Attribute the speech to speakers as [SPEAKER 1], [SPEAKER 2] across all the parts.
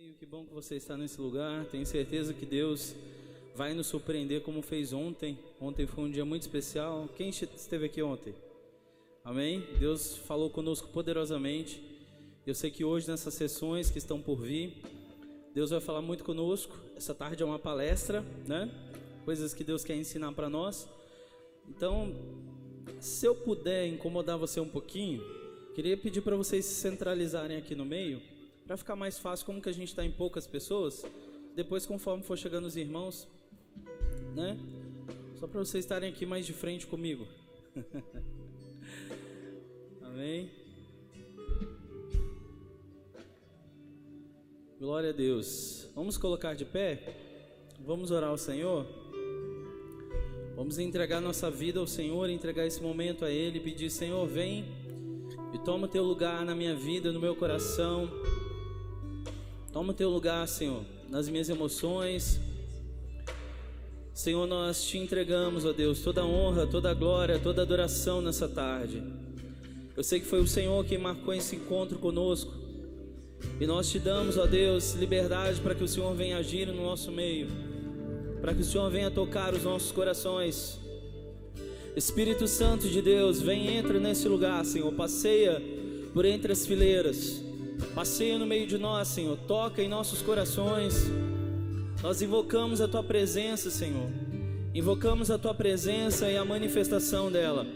[SPEAKER 1] Amém. Que bom que você está nesse lugar. Tenho certeza que Deus vai nos surpreender como fez ontem. Ontem foi um dia muito especial. Quem esteve aqui ontem? Amém. Deus falou conosco poderosamente. Eu sei que hoje, nessas sessões que estão por vir, Deus vai falar muito conosco. Essa tarde é uma palestra, né? Coisas que Deus quer ensinar para nós. Então, se eu puder incomodar você um pouquinho, queria pedir para vocês se centralizarem aqui no meio, para ficar mais fácil, como que a gente está em poucas pessoas. Depois, conforme for chegando os irmãos, né? Só para vocês estarem aqui mais de frente comigo. Amém. Glória a Deus. Vamos colocar de pé. Vamos orar ao Senhor. Vamos entregar nossa vida ao Senhor, entregar esse momento a Ele, pedir: Senhor, vem e toma o teu lugar na minha vida, no meu coração. Toma o teu lugar, Senhor, nas minhas emoções. Senhor, nós te entregamos, ó Deus, toda a honra, toda a glória, toda a adoração nessa tarde. Eu sei que foi o Senhor quem marcou esse encontro conosco. E nós te damos, ó Deus, liberdade para que o Senhor venha agir no nosso meio, para que o Senhor venha tocar os nossos corações. Espírito Santo de Deus, vem, entra nesse lugar, Senhor, passeia por entre as fileiras, passeia no meio de nós, Senhor, toca em nossos corações. Nós invocamos a Tua presença, Senhor, invocamos a Tua presença e a manifestação dela.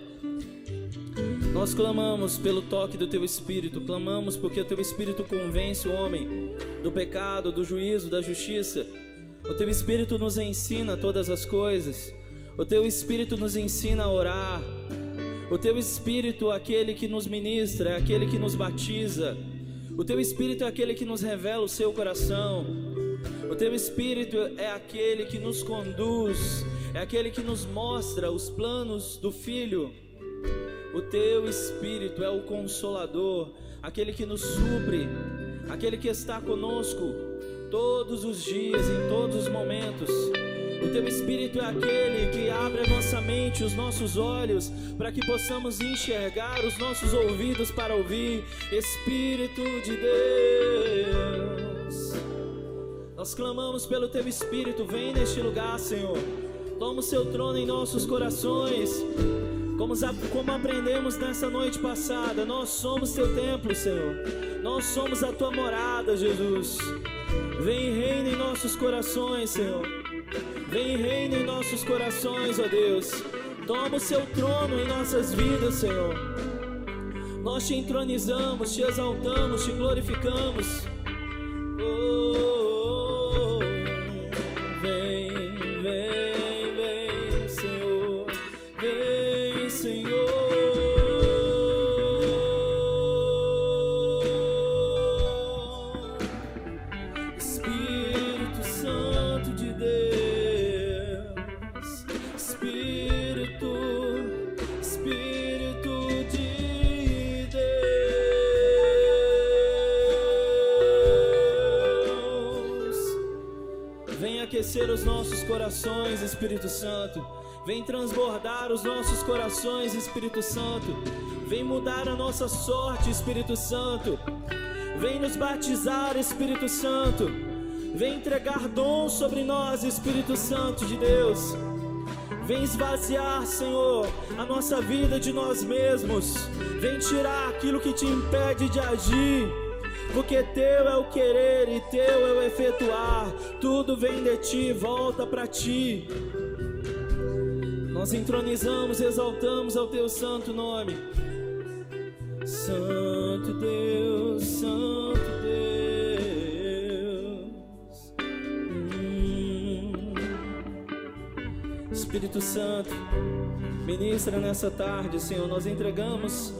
[SPEAKER 1] Nós clamamos pelo toque do Teu Espírito, clamamos porque o Teu Espírito convence o homem do pecado, do juízo, da justiça. O Teu Espírito nos ensina todas as coisas. O Teu Espírito nos ensina a orar. O Teu Espírito é aquele que nos ministra, é aquele que nos batiza. O Teu Espírito é aquele que nos revela o Seu coração. O Teu Espírito é aquele que nos conduz, é aquele que nos mostra os planos do Filho. O Teu Espírito é o Consolador, aquele que nos supre, aquele que está conosco todos os dias, em todos os momentos. O Teu Espírito é aquele que abre a nossa mente, os nossos olhos, para que possamos enxergar, os nossos ouvidos para ouvir. Espírito de Deus, nós clamamos pelo Teu Espírito. Vem neste lugar, Senhor, toma o Seu trono em nossos corações. Como aprendemos nessa noite passada, nós somos Teu templo, Senhor. Nós somos a Tua morada, Jesus. Vem e reina em nossos corações, Senhor. Vem e reina em nossos corações, ó Deus. Toma o Seu trono em nossas vidas, Senhor. Nós Te entronizamos, Te exaltamos, Te glorificamos. Aquecer os nossos corações, Espírito Santo. Vem transbordar os nossos corações, Espírito Santo. Vem mudar a nossa sorte, Espírito Santo. Vem nos batizar, Espírito Santo. Vem entregar dons sobre nós, Espírito Santo de Deus. Vem esvaziar, Senhor, a nossa vida de nós mesmos. Vem tirar aquilo que te impede de agir, porque Teu é o querer e Teu é o efetuar. Tudo vem de Ti, volta para Ti. Nós entronizamos, exaltamos ao Teu santo nome. Santo Deus, Santo Deus. Espírito Santo, ministra nessa tarde, Senhor. Nós entregamos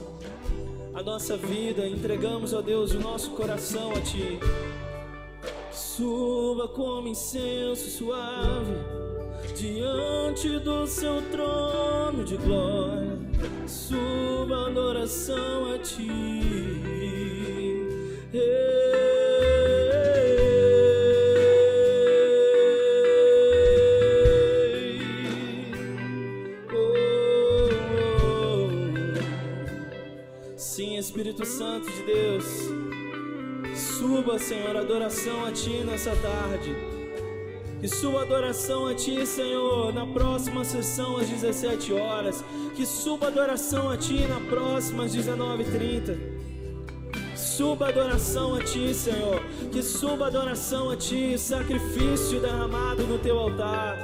[SPEAKER 1] a nossa vida, entregamos, ó Deus, o nosso coração a Ti. Suba como incenso suave diante do Seu trono de glória. Suba a adoração a Ti. Sim, Espírito Santo de Deus, suba, Senhor, adoração a Ti nessa tarde. Que suba adoração a Ti, Senhor, na próxima sessão às 17 horas. Que suba adoração a Ti na próxima às 19h30. Suba adoração a Ti, Senhor. Que suba adoração a Ti, sacrifício derramado no Teu altar.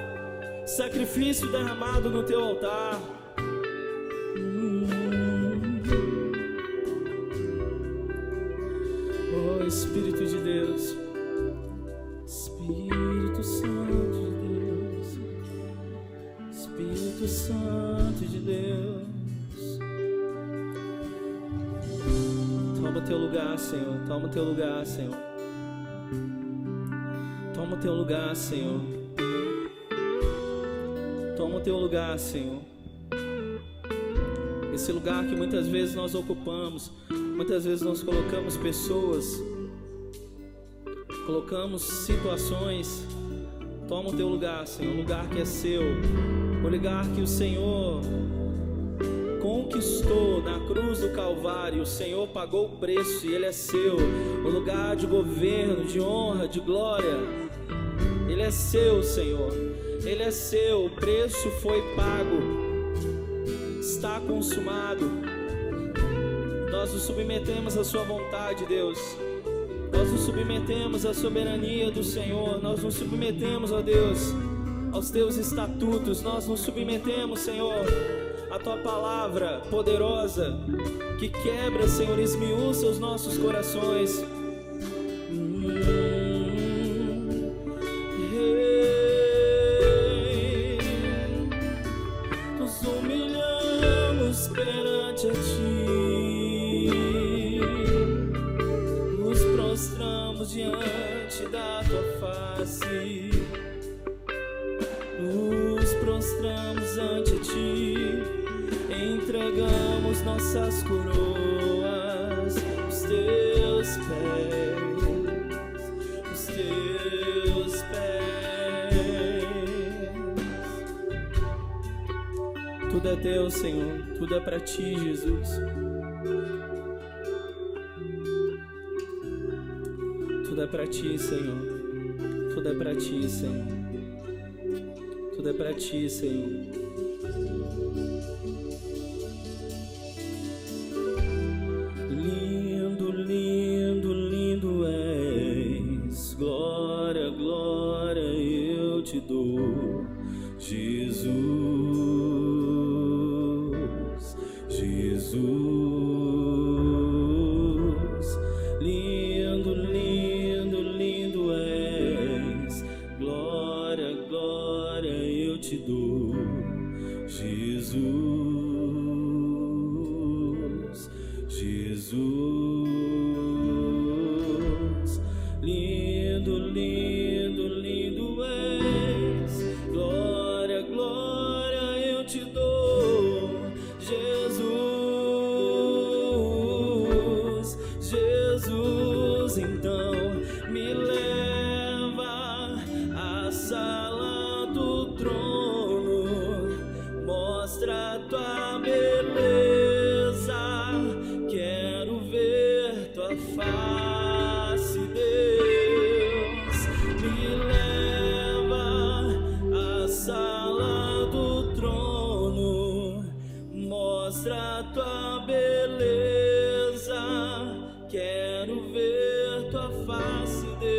[SPEAKER 1] Sacrifício derramado no Teu altar. Oh, Espírito de Deus, Espírito Santo de Deus, Espírito Santo de Deus. Toma o Teu lugar, Senhor. Toma o Teu lugar, Senhor. Toma o Teu lugar, Senhor. Toma o Teu lugar, Senhor. Esse lugar que muitas vezes nós ocupamos, muitas vezes nós colocamos pessoas, colocamos situações. Toma o Teu lugar, Senhor, o lugar que é seu, o lugar que o Senhor conquistou na cruz do Calvário. O Senhor pagou o preço e Ele é seu. O lugar de governo, de honra, de glória, Ele é seu, Senhor. Ele é seu, o preço foi pago, está consumado. Nós nos submetemos à Sua vontade, Deus. Nós nos submetemos à soberania do Senhor. Nós nos submetemos, ó Deus, aos Teus estatutos. Nós nos submetemos, Senhor, à Tua palavra poderosa, que quebra, Senhor, esmiuça os nossos corações. Nos humilhamos perante a Ti, nos prostramos diante da Tua face, nos prostramos ante a Ti, entregamos nossas coroas aos Teus pés, aos Teus pés. Tudo é Teu, Senhor, tudo é para Ti, Jesus. Tudo é para Ti, Senhor. Tudo é para Ti, Senhor. Tudo é para Ti, Senhor. Lindo, lindo, lindo és. Glória, glória eu Te dou, Jesus, Jesus. Lindo, lindo, lindo és. Glória, glória eu Te dou, Jesus, Jesus. Lindo, lindo, lindo és. Glória, glória eu Te dou, Jesus, Jesus. Então me leva à sala do trono, mostra a Tua beleza, quero ver Tua face, Deus. Me leva à sala do trono, mostra a Tua beleza, quero ver Tua face, Deus.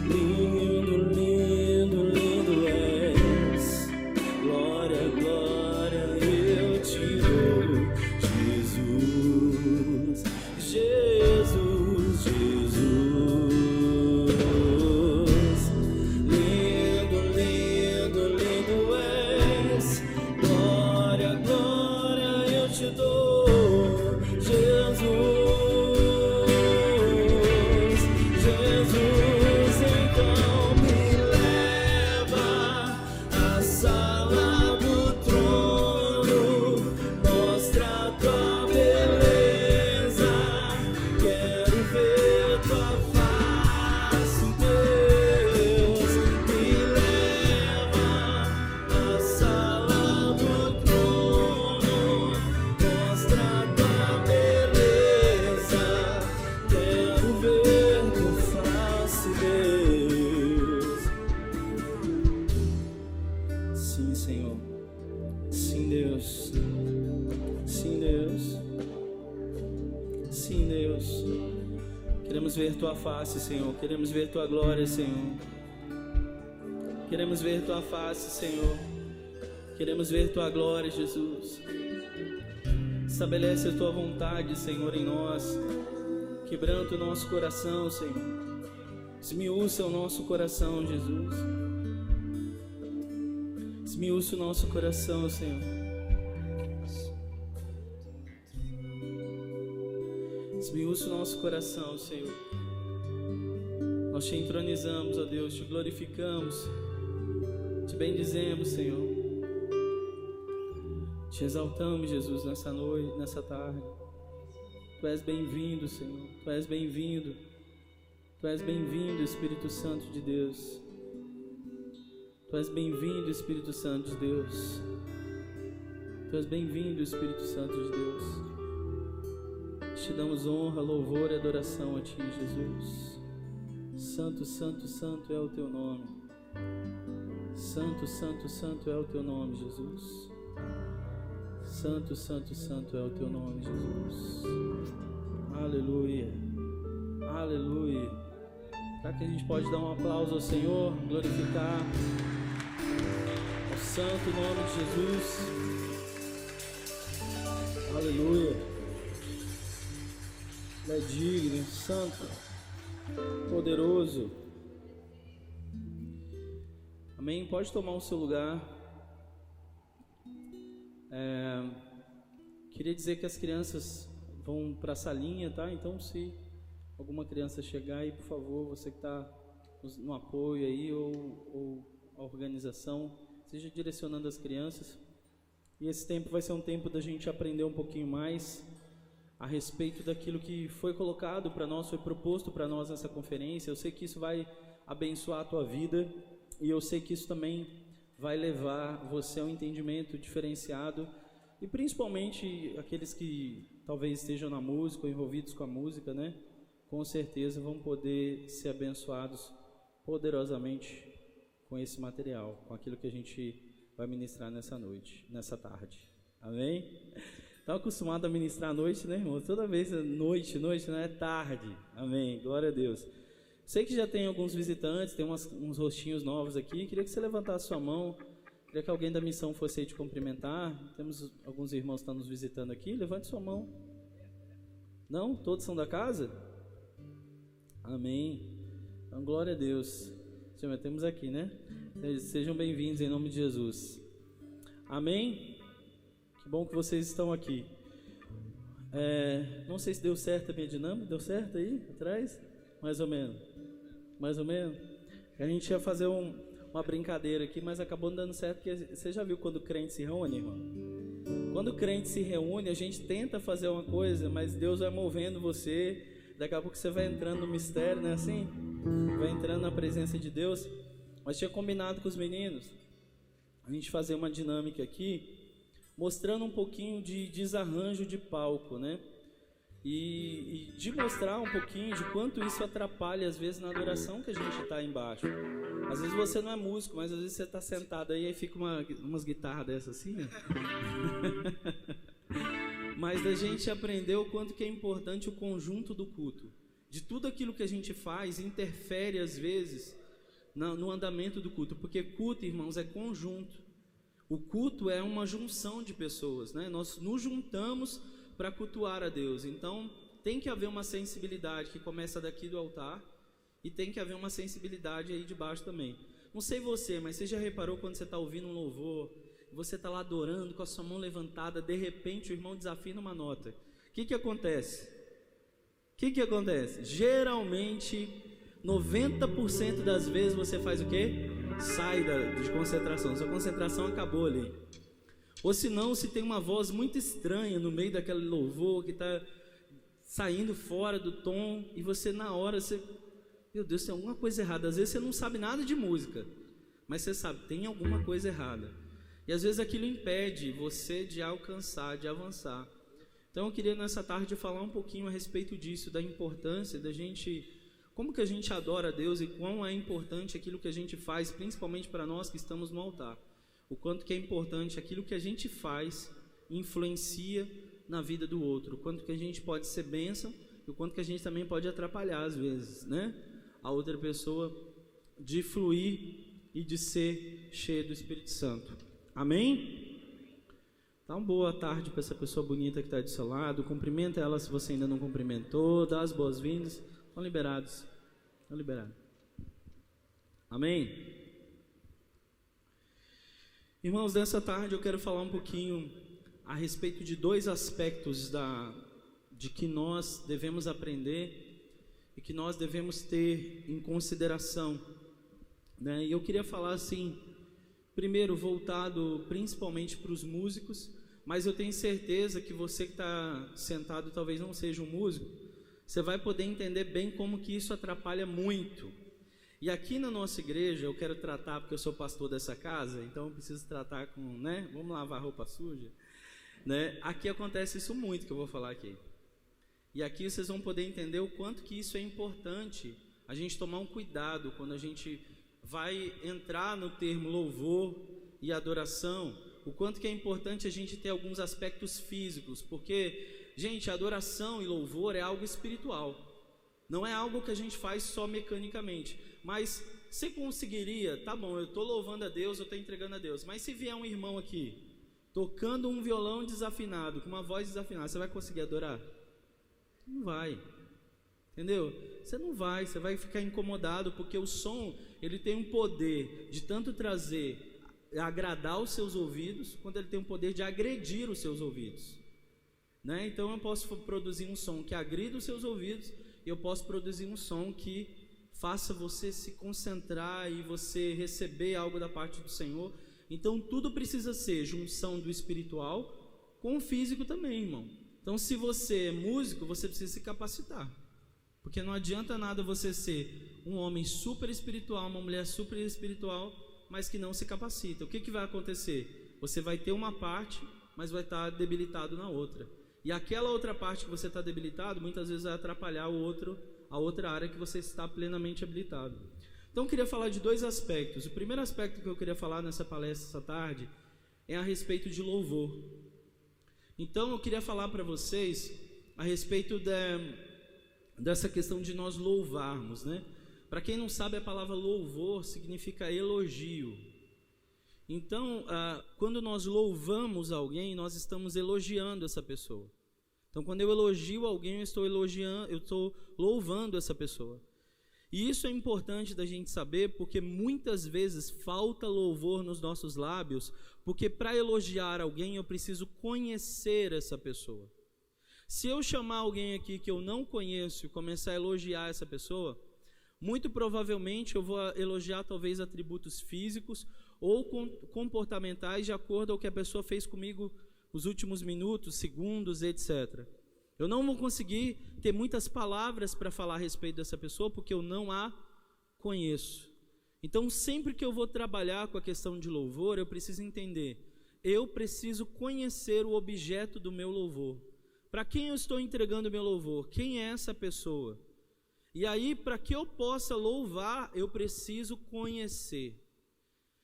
[SPEAKER 1] Lindo, lindo, lindo és. Glória, glória eu Te dou, Jesus, Jesus, Jesus. Lindo, lindo, lindo és. Glória, glória eu Te dou, Jesus. Queremos ver Tua face, Senhor. Queremos ver Tua glória, Senhor. Queremos ver Tua face, Senhor. Queremos ver Tua glória, Jesus. Estabelece a Tua vontade, Senhor, em nós. Quebranta o nosso coração, Senhor. Esmiúça o nosso coração, Jesus. Esmiúça o nosso coração, Senhor. Esmiúça o nosso coração, Senhor. Nós Te entronizamos, ó Deus, Te glorificamos, Te bendizemos, Senhor. Te exaltamos, Jesus, nessa noite, nessa tarde. Tu és bem-vindo, Senhor. Tu és bem-vindo. Tu és bem-vindo, Espírito Santo de Deus. Tu és bem-vindo, Espírito Santo de Deus. Tu és bem-vindo, Espírito Santo de Deus. Te damos honra, louvor e adoração a Ti, Jesus. Santo, santo, santo é o Teu nome. Santo, santo, santo é o Teu nome, Jesus. Santo, santo, santo é o Teu nome, Jesus. Aleluia. Aleluia. Será que a gente pode dar um aplauso ao Senhor, glorificar o santo nome de Jesus? Aleluia. Ele é digno, santo, poderoso. Amém? Pode tomar o seu lugar. Queria dizer que as crianças vão para a salinha, tá? Então, se alguma criança chegar aí, por favor, você que está no apoio aí ou a organização, seja direcionando as crianças. E esse tempo vai ser um tempo da gente aprender um pouquinho mais a respeito daquilo que foi colocado para nós, foi proposto para nós nessa conferência. Eu sei que isso vai abençoar a tua vida e eu sei que isso também vai levar você a um entendimento diferenciado, e principalmente aqueles que talvez estejam na música ou envolvidos com a música, né? Com certeza vão poder ser abençoados poderosamente com esse material, com aquilo que a gente vai ministrar nessa noite, nessa tarde. Amém? Estão acostumados a ministrar à noite, né, irmão? Toda vez noite, não é tarde. Amém? Glória a Deus. Sei que já tem alguns visitantes, tem uns rostinhos novos aqui. Queria que você levantasse sua mão. Queria que alguém da missão fosse aí te cumprimentar. Temos alguns irmãos que estão nos visitando aqui. Levante sua mão. Não? Todos são da casa? Amém. Então, glória a Deus. Senhor, temos aqui, né? Sejam bem-vindos em nome de Jesus. Amém? Que bom que vocês estão aqui. Não sei se deu certo a minha dinâmica. Deu certo aí atrás? Mais ou menos. Mais ou menos. A gente ia fazer uma brincadeira aqui, mas acabou não dando certo, porque você já viu quando o crente se reúne, irmão? Quando o crente se reúne, a gente tenta fazer uma coisa, mas Deus vai movendo você. Daqui a pouco você vai entrando no mistério, não é assim? Vai entrando na presença de Deus. Mas tinha combinado com os meninos a gente fazer uma dinâmica aqui, mostrando um pouquinho de desarranjo de palco, né? E de mostrar um pouquinho de quanto isso atrapalha às vezes na adoração que a gente está embaixo. Às vezes você não é músico, mas às vezes você está sentado aí e fica umas guitarras dessas assim, né? Mas a gente aprendeu o quanto que é importante o conjunto do culto. De tudo aquilo que a gente faz interfere às vezes no andamento do culto, porque culto, irmãos, é conjunto. O culto é uma junção de pessoas, né? Nós nos juntamos para cultuar a Deus. Então tem que haver uma sensibilidade que começa daqui do altar e tem que haver uma sensibilidade aí de baixo também. Não sei você, mas você já reparou quando você está ouvindo um louvor, você está lá adorando com a sua mão levantada, de repente o irmão desafina uma nota. O que acontece? Geralmente 90% das vezes você faz o quê? Sai de concentração. Sua concentração acabou ali. Ou se não, se tem uma voz muito estranha no meio daquele louvor que está saindo fora do tom, e você na hora, meu Deus, tem alguma coisa errada. Às vezes você não sabe nada de música, mas você sabe, tem alguma coisa errada. E às vezes aquilo impede você de alcançar, de avançar. Então eu queria nessa tarde falar um pouquinho a respeito disso, da importância da gente, como que a gente adora a Deus e quão é importante aquilo que a gente faz, principalmente para nós que estamos no altar. O quanto que é importante aquilo que a gente faz influencia na vida do outro, o quanto que a gente pode ser bênção e o quanto que a gente também pode atrapalhar às vezes, né? A outra pessoa de fluir e de ser cheio do Espírito Santo. Amém? Dá uma boa tarde para essa pessoa bonita que está do seu lado. Cumprimenta ela se você ainda não cumprimentou. Dá as boas-vindas. Estão liberados. Estão liberados. Amém? Irmãos, nessa tarde eu quero falar um pouquinho a respeito de dois aspectos de que nós devemos aprender e que nós devemos ter em consideração, né? E eu queria falar assim, primeiro voltado principalmente para os músicos, mas eu tenho certeza que você que está sentado talvez não seja um músico, você vai poder entender bem como que isso atrapalha muito. E aqui na nossa igreja, eu quero tratar, porque eu sou pastor dessa casa, então eu preciso tratar com, né, vamos lavar roupa suja, né? Aqui acontece isso muito que eu vou falar aqui. E aqui vocês vão poder entender o quanto que isso é importante, a gente tomar um cuidado quando a gente vai entrar no termo louvor e adoração, o quanto que é importante a gente ter alguns aspectos físicos, porque, gente, adoração e louvor é algo espiritual, não é algo que a gente faz só mecanicamente. Mas você conseguiria, tá bom, eu estou louvando a Deus, eu estou entregando a Deus, mas se vier um irmão aqui, tocando um violão desafinado, com uma voz desafinada, você vai conseguir adorar? Não vai, entendeu? Você não vai, você vai ficar incomodado, porque o som, ele tem um poder de tanto trazer, agradar os seus ouvidos, quanto ele tem um poder de agredir os seus ouvidos, né? Então eu posso produzir um som que agrida os seus ouvidos, e eu posso produzir um som que faça você se concentrar e você receber algo da parte do Senhor. Então tudo precisa ser junção do espiritual com o físico também, irmão. Então se você é músico, você precisa se capacitar, porque não adianta nada você ser um homem super espiritual, uma mulher super espiritual, mas que não se capacita. O que vai acontecer? Você vai ter uma parte, mas vai estar debilitado na outra, e aquela outra parte que você está debilitado, muitas vezes vai atrapalhar a outra área que você está plenamente habilitado. Então eu queria falar de dois aspectos. O primeiro aspecto que eu queria falar nessa palestra essa tarde é a respeito de louvor. Então eu queria falar para vocês a respeito dessa questão de nós louvarmos, né? Para quem não sabe, a palavra louvor significa elogio. Então, quando nós louvamos alguém, nós estamos elogiando essa pessoa. Então, quando eu elogio alguém, eu estou louvando essa pessoa. E isso é importante da gente saber, porque muitas vezes falta louvor nos nossos lábios, porque para elogiar alguém eu preciso conhecer essa pessoa. Se eu chamar alguém aqui que eu não conheço e começar a elogiar essa pessoa, muito provavelmente eu vou elogiar talvez atributos físicos ou comportamentais de acordo com o que a pessoa fez comigo os últimos minutos, segundos, etc. Eu não vou conseguir ter muitas palavras para falar a respeito dessa pessoa, porque eu não a conheço. Então, sempre que eu vou trabalhar com a questão de louvor, eu preciso entender, eu preciso conhecer o objeto do meu louvor. Para quem eu estou entregando o meu louvor? Quem é essa pessoa? E aí, para que eu possa louvar, eu preciso conhecer.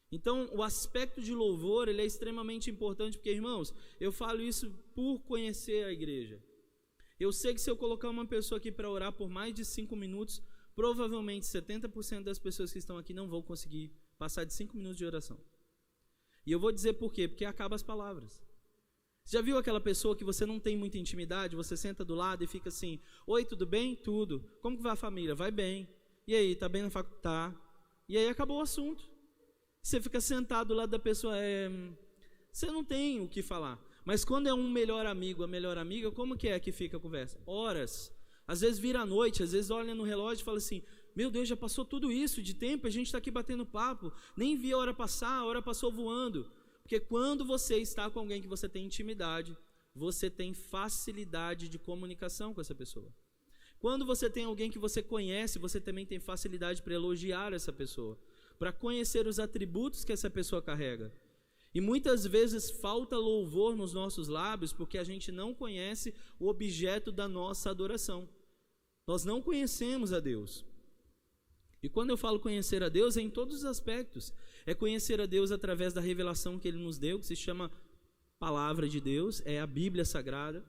[SPEAKER 1] Então, o aspecto de louvor, ele é extremamente importante, porque, irmãos, eu falo isso por conhecer a igreja. Eu sei que se eu colocar uma pessoa aqui para orar por mais de 5 minutos, provavelmente 70% das pessoas que estão aqui não vão conseguir passar de 5 minutos de oração. E eu vou dizer por quê, porque acaba as palavras. Você já viu aquela pessoa que você não tem muita intimidade, você senta do lado e fica assim, oi, tudo bem? Tudo. Como que vai a família? Vai bem. E aí, tá bem na faculdade? Tá. E aí acabou o assunto. Você fica sentado do lado da pessoa, você não tem o que falar. Mas quando é um melhor amigo, a melhor amiga, como que é que fica a conversa? Horas. Às vezes vira a noite, às vezes olha no relógio e fala assim, meu Deus, já passou tudo isso de tempo, a gente está aqui batendo papo, nem vi a hora passar, a hora passou voando. Porque quando você está com alguém que você tem intimidade, você tem facilidade de comunicação com essa pessoa. Quando você tem alguém que você conhece, você também tem facilidade para elogiar essa pessoa, para conhecer os atributos que essa pessoa carrega. E muitas vezes falta louvor nos nossos lábios porque a gente não conhece o objeto da nossa adoração. Nós não conhecemos a Deus. E quando eu falo conhecer a Deus, é em todos os aspectos. É conhecer a Deus através da revelação que Ele nos deu, que se chama Palavra de Deus, é a Bíblia Sagrada.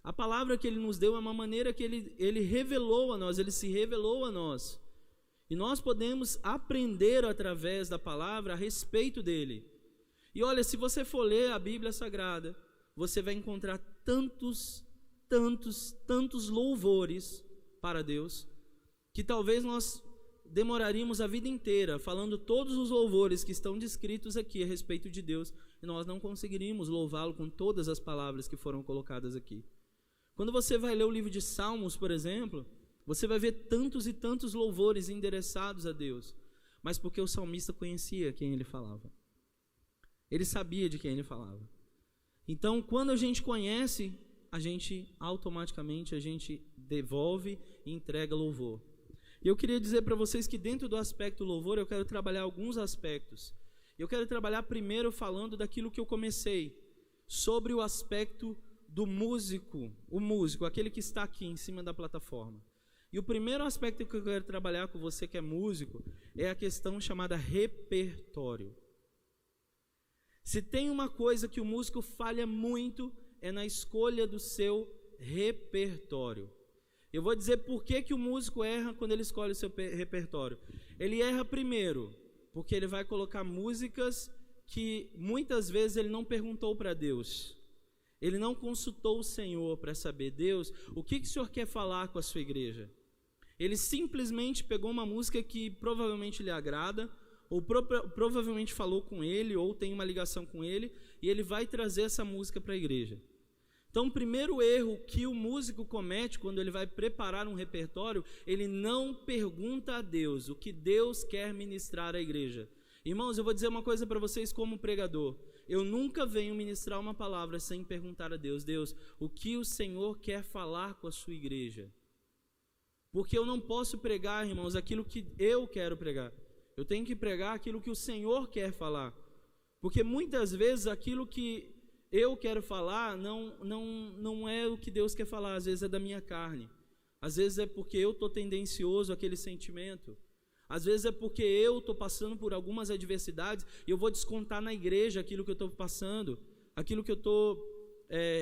[SPEAKER 1] A palavra que Ele nos deu é uma maneira que Ele revelou a nós, Ele se revelou a nós. E nós podemos aprender através da palavra a respeito dEle. E olha, se você for ler a Bíblia Sagrada, você vai encontrar tantos louvores para Deus, que talvez nós demoraríamos a vida inteira falando todos os louvores que estão descritos aqui a respeito de Deus, e nós não conseguiríamos louvá-lo com todas as palavras que foram colocadas aqui. Quando você vai ler o livro de Salmos, por exemplo, você vai ver tantos e tantos louvores endereçados a Deus, mas porque o salmista conhecia quem ele falava. Ele sabia de quem ele falava. Então, quando a gente conhece, a gente automaticamente devolve e entrega louvor. E eu queria dizer para vocês que dentro do aspecto louvor, eu quero trabalhar alguns aspectos. Eu quero trabalhar primeiro falando daquilo que eu comecei, sobre o aspecto do músico, o músico, aquele que está aqui em cima da plataforma. E o primeiro aspecto que eu quero trabalhar com você que é músico, é a questão chamada repertório. Se tem uma coisa que o músico falha muito, é na escolha do seu repertório. Eu vou dizer por que o músico erra quando ele escolhe o seu repertório. Ele erra primeiro, porque ele vai colocar músicas que muitas vezes ele não perguntou para Deus. Ele não consultou o Senhor para saber, Deus, o que o Senhor quer falar com a sua igreja? Ele simplesmente pegou uma música que provavelmente lhe agrada, ou provavelmente falou com ele, ou tem uma ligação com ele, e ele vai trazer essa música para a igreja. Então, o primeiro erro que o músico comete quando ele vai preparar um repertório, ele não pergunta a Deus o que Deus quer ministrar à igreja. Irmãos, eu vou dizer uma coisa para vocês como pregador. Eu nunca venho ministrar uma palavra sem perguntar a Deus, Deus, o que o Senhor quer falar com a sua igreja? Porque eu não posso pregar, irmãos, aquilo que eu quero pregar. Eu tenho que pregar aquilo que o Senhor quer falar. Porque muitas vezes aquilo que eu quero falar não é o que Deus quer falar, às vezes é da minha carne, às vezes é porque eu estou tendencioso àquele sentimento, às vezes é porque eu estou passando por algumas adversidades e eu vou descontar na igreja aquilo que eu estou passando, aquilo que eu estou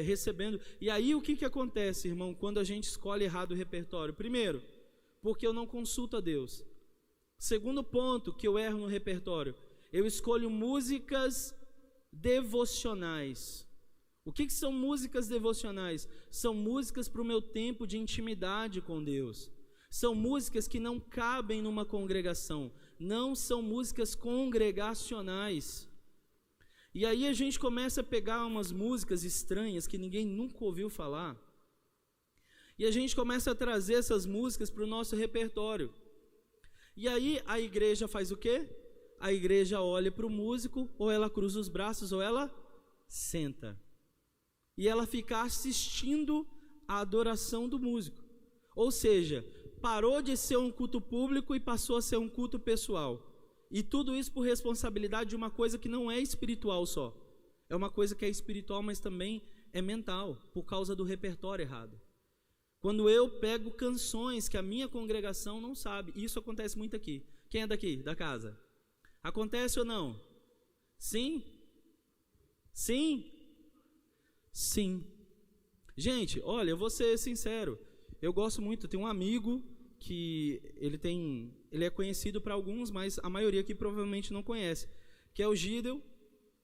[SPEAKER 1] recebendo. E aí o que acontece, irmão, quando a gente escolhe errado o repertório? Primeiro, porque eu não consulto a Deus. Segundo ponto que eu erro no repertório, eu escolho músicas devocionais. O que são músicas devocionais? São músicas para o meu tempo de intimidade com Deus. São músicas que não cabem numa congregação. Não são músicas congregacionais. E aí a gente começa a pegar umas músicas estranhas que ninguém nunca ouviu falar. E a gente começa a trazer essas músicas para o nosso repertório. E aí a igreja faz o quê? A igreja olha para o músico, ou ela cruza os braços, ou ela senta. E ela fica assistindo a adoração do músico. Ou seja, parou de ser um culto público e passou a ser um culto pessoal. E tudo isso por responsabilidade de uma coisa que não é espiritual só. É uma coisa que é espiritual, mas também é mental, por causa do repertório errado. Quando eu pego canções que a minha congregação não sabe, isso acontece muito aqui. Quem é daqui, da casa? Acontece ou não? Sim? Sim? Sim. Gente, olha, eu vou ser sincero. Eu gosto muito, eu tenho um amigo que ele é conhecido para alguns, mas a maioria aqui provavelmente não conhece, que é o Gideon,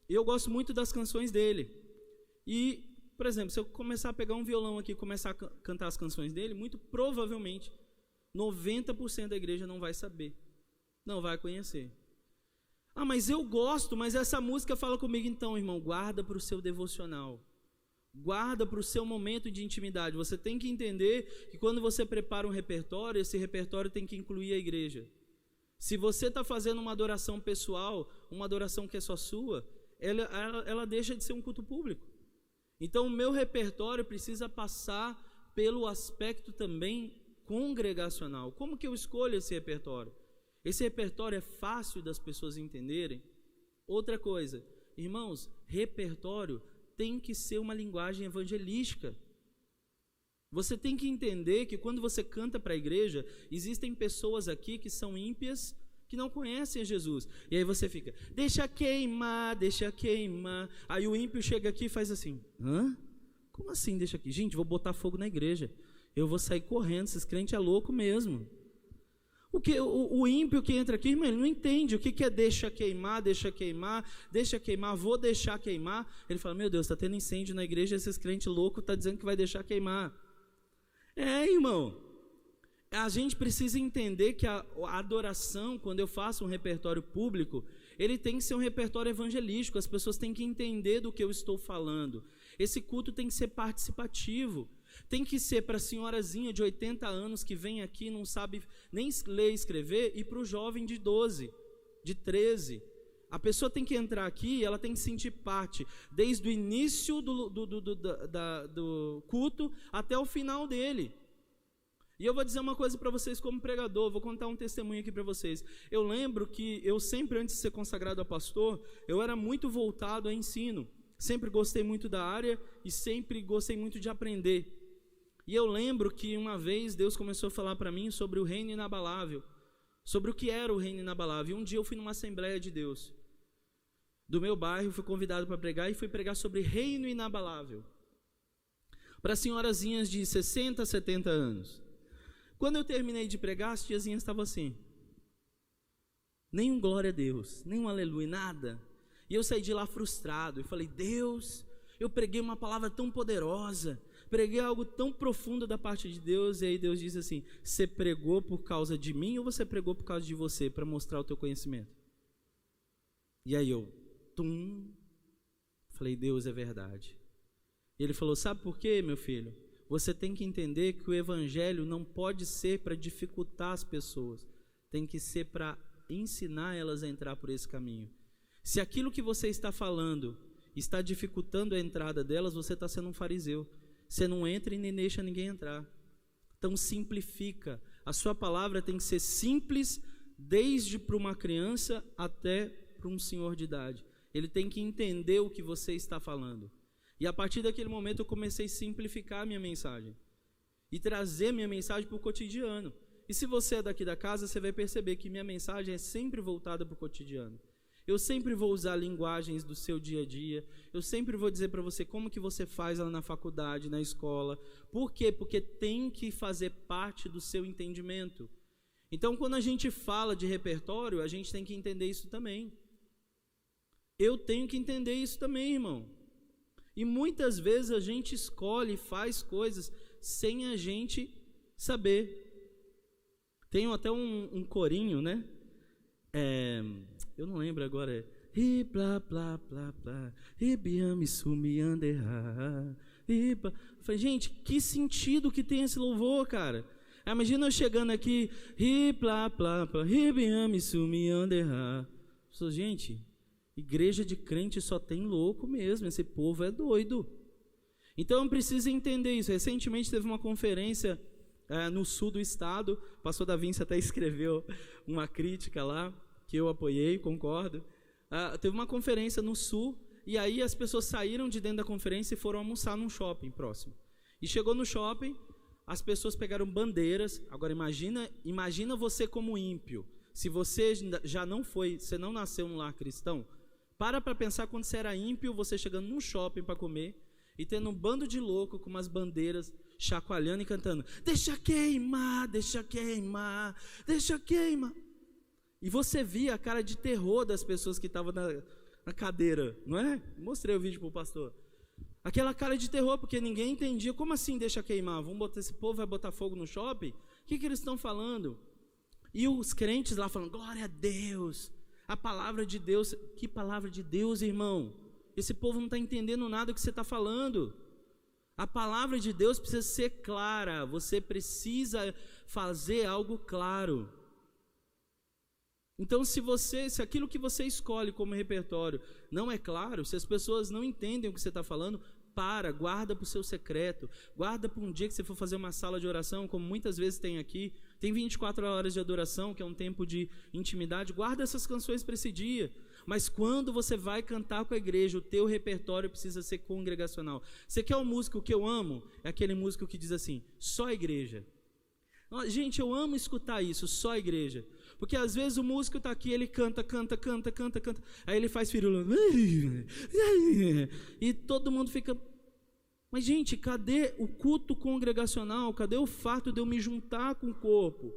[SPEAKER 1] e eu gosto muito das canções dele. E, por exemplo, se eu começar a pegar um violão aqui e começar a cantar as canções dele, muito provavelmente 90% da igreja não vai saber, não vai conhecer. Ah, mas eu gosto, mas essa música fala comigo. Então, irmão, guarda para o seu devocional, guarda para o seu momento de intimidade. Você tem que entender que quando você prepara um repertório, esse repertório tem que incluir a igreja. Se você está fazendo uma adoração pessoal, uma adoração que é só sua, ela deixa de ser um culto público. Então o meu repertório precisa passar pelo aspecto também congregacional. Como que eu escolho esse repertório? Esse repertório é fácil das pessoas entenderem? Outra coisa, irmãos, repertório tem que ser uma linguagem evangelística. Você tem que entender que quando você canta para a igreja, existem pessoas aqui que são ímpias, que não conhecem a Jesus. E aí você fica, deixa queimar, deixa queimar. Aí o ímpio chega aqui e faz assim, hã? Como assim deixa aqui? Gente, vou botar fogo na igreja. Eu vou sair correndo, esses crentes é louco mesmo. O ímpio que entra aqui, irmão, ele não entende o que é deixa queimar, vou deixar queimar. Ele fala, meu Deus, está tendo incêndio na igreja, esses crentes loucos estão dizendo que vai deixar queimar. Irmão, a gente precisa entender que a adoração, quando eu faço um repertório público, ele tem que ser um repertório evangelístico, as pessoas têm que entender do que eu estou falando. Esse culto tem que ser participativo. Tem que ser para a senhorazinha de 80 anos que vem aqui, não sabe nem ler e escrever, e para o jovem de 12, de 13. A pessoa tem que entrar aqui e ela tem que sentir parte, desde o início do culto até o final dele. E eu vou dizer uma coisa para vocês como pregador, vou contar um testemunho aqui para vocês. Eu lembro que eu sempre, antes de ser consagrado a pastor, eu era muito voltado a ensino. Sempre gostei muito da área e sempre gostei muito de aprender. E eu lembro que uma vez Deus começou a falar para mim sobre o reino inabalável, sobre o que era o reino inabalável. E um dia eu fui numa Assembleia de Deus do meu bairro, fui convidado para pregar e fui pregar sobre reino inabalável para senhorazinhas de 60, 70 anos. Quando eu terminei de pregar, as tiazinhas estavam assim, nenhum glória a Deus, nenhum aleluia, nada. E eu saí de lá frustrado e falei, Deus, eu preguei uma palavra tão poderosa, preguei algo tão profundo da parte de Deus. E aí Deus diz assim, você pregou por causa de mim ou você pregou por causa de você, para mostrar o teu conhecimento? E aí eu, falei, Deus, é verdade. E ele falou, sabe por quê, meu filho? Você tem que entender que o evangelho não pode ser para dificultar as pessoas, tem que ser para ensinar elas a entrar por esse caminho. Se aquilo que você está falando está dificultando a entrada delas, você está sendo um fariseu. Você não entra e nem deixa ninguém entrar. Então simplifica. A sua palavra tem que ser simples, desde para uma criança até para um senhor de idade. Ele tem que entender o que você está falando. E a partir daquele momento eu comecei a simplificar a minha mensagem e trazer minha mensagem para o cotidiano. E se você é daqui da casa, você vai perceber que minha mensagem é sempre voltada para o cotidiano. Eu sempre vou usar linguagens do seu dia a dia. Eu sempre vou dizer para você como que você faz lá na faculdade, na escola. Por quê? Porque tem que fazer parte do seu entendimento. Então, quando a gente fala de repertório, a gente tem que entender isso também. Eu tenho que entender isso também, irmão. E muitas vezes a gente escolhe e faz coisas sem a gente saber. Tem até um corinho, né? Eu não lembro agora. E blá blá blá blá, e biame sumi anderá. Falei, gente, que sentido que tem esse louvor, cara? Imagina eu chegando aqui, e blá blá blá, e biame sumi anderá. Gente, igreja de crente só tem louco mesmo, esse povo é doido. Então precisa entender isso. Recentemente teve uma conferência no sul do estado, o pastor Da Vinci até escreveu uma crítica lá, que eu apoiei, concordo. Teve uma conferência no sul, e aí as pessoas saíram de dentro da conferência e foram almoçar num shopping próximo. E chegou no shopping, as pessoas pegaram bandeiras. Agora imagina você como ímpio. Se você já não foi, você não nasceu num lar cristão, para pensar quando você era ímpio, você chegando num shopping para comer, e tendo um bando de louco com umas bandeiras, chacoalhando e cantando, deixa queimar, deixa queimar, deixa queimar. E você via a cara de terror das pessoas que estavam na cadeira, não é? Mostrei o vídeo para o pastor. Aquela cara de terror, porque ninguém entendia. Como assim deixa queimar? Esse povo vai botar fogo no shopping? O que eles estão falando? E os crentes lá falando, glória a Deus, a palavra de Deus. Que palavra de Deus, irmão? Esse povo não está entendendo nada do que você está falando. A palavra de Deus precisa ser clara. Você precisa fazer algo claro. Então, se aquilo que você escolhe como repertório não é claro, se as pessoas não entendem o que você está falando, guarda para o seu secreto, guarda para um dia que você for fazer uma sala de oração, como muitas vezes tem aqui, tem 24 horas de adoração, que é um tempo de intimidade, guarda essas canções para esse dia. Mas quando você vai cantar com a igreja, o teu repertório precisa ser congregacional. Você quer um músico que eu amo? É aquele músico que diz assim, só a igreja. Gente, eu amo escutar isso, só a igreja. Porque às vezes o músico está aqui, ele canta, aí ele faz firula, e todo mundo fica, Mas, gente, cadê o culto congregacional? Cadê o fato de eu me juntar com o corpo?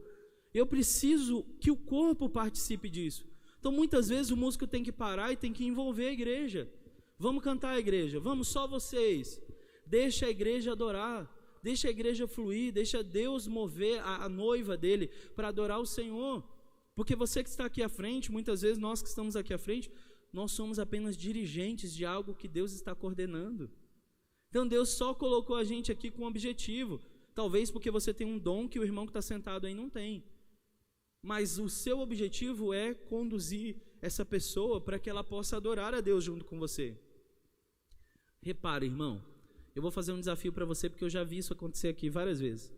[SPEAKER 1] Eu preciso que o corpo participe disso. Então, muitas vezes, o músico tem que parar e tem que envolver a igreja. Vamos cantar a igreja, vamos só vocês. Deixa a igreja adorar, deixa a igreja fluir, deixa Deus mover a noiva dele para adorar o Senhor. Porque você que está aqui à frente, muitas vezes nós que estamos aqui à frente, nós somos apenas dirigentes de algo que Deus está coordenando. Então Deus só colocou a gente aqui com um objetivo, talvez porque você tem um dom que o irmão que está sentado aí não tem. Mas o seu objetivo é conduzir essa pessoa para que ela possa adorar a Deus junto com você. Repare, irmão, eu vou fazer um desafio para você, porque eu já vi isso acontecer aqui várias vezes.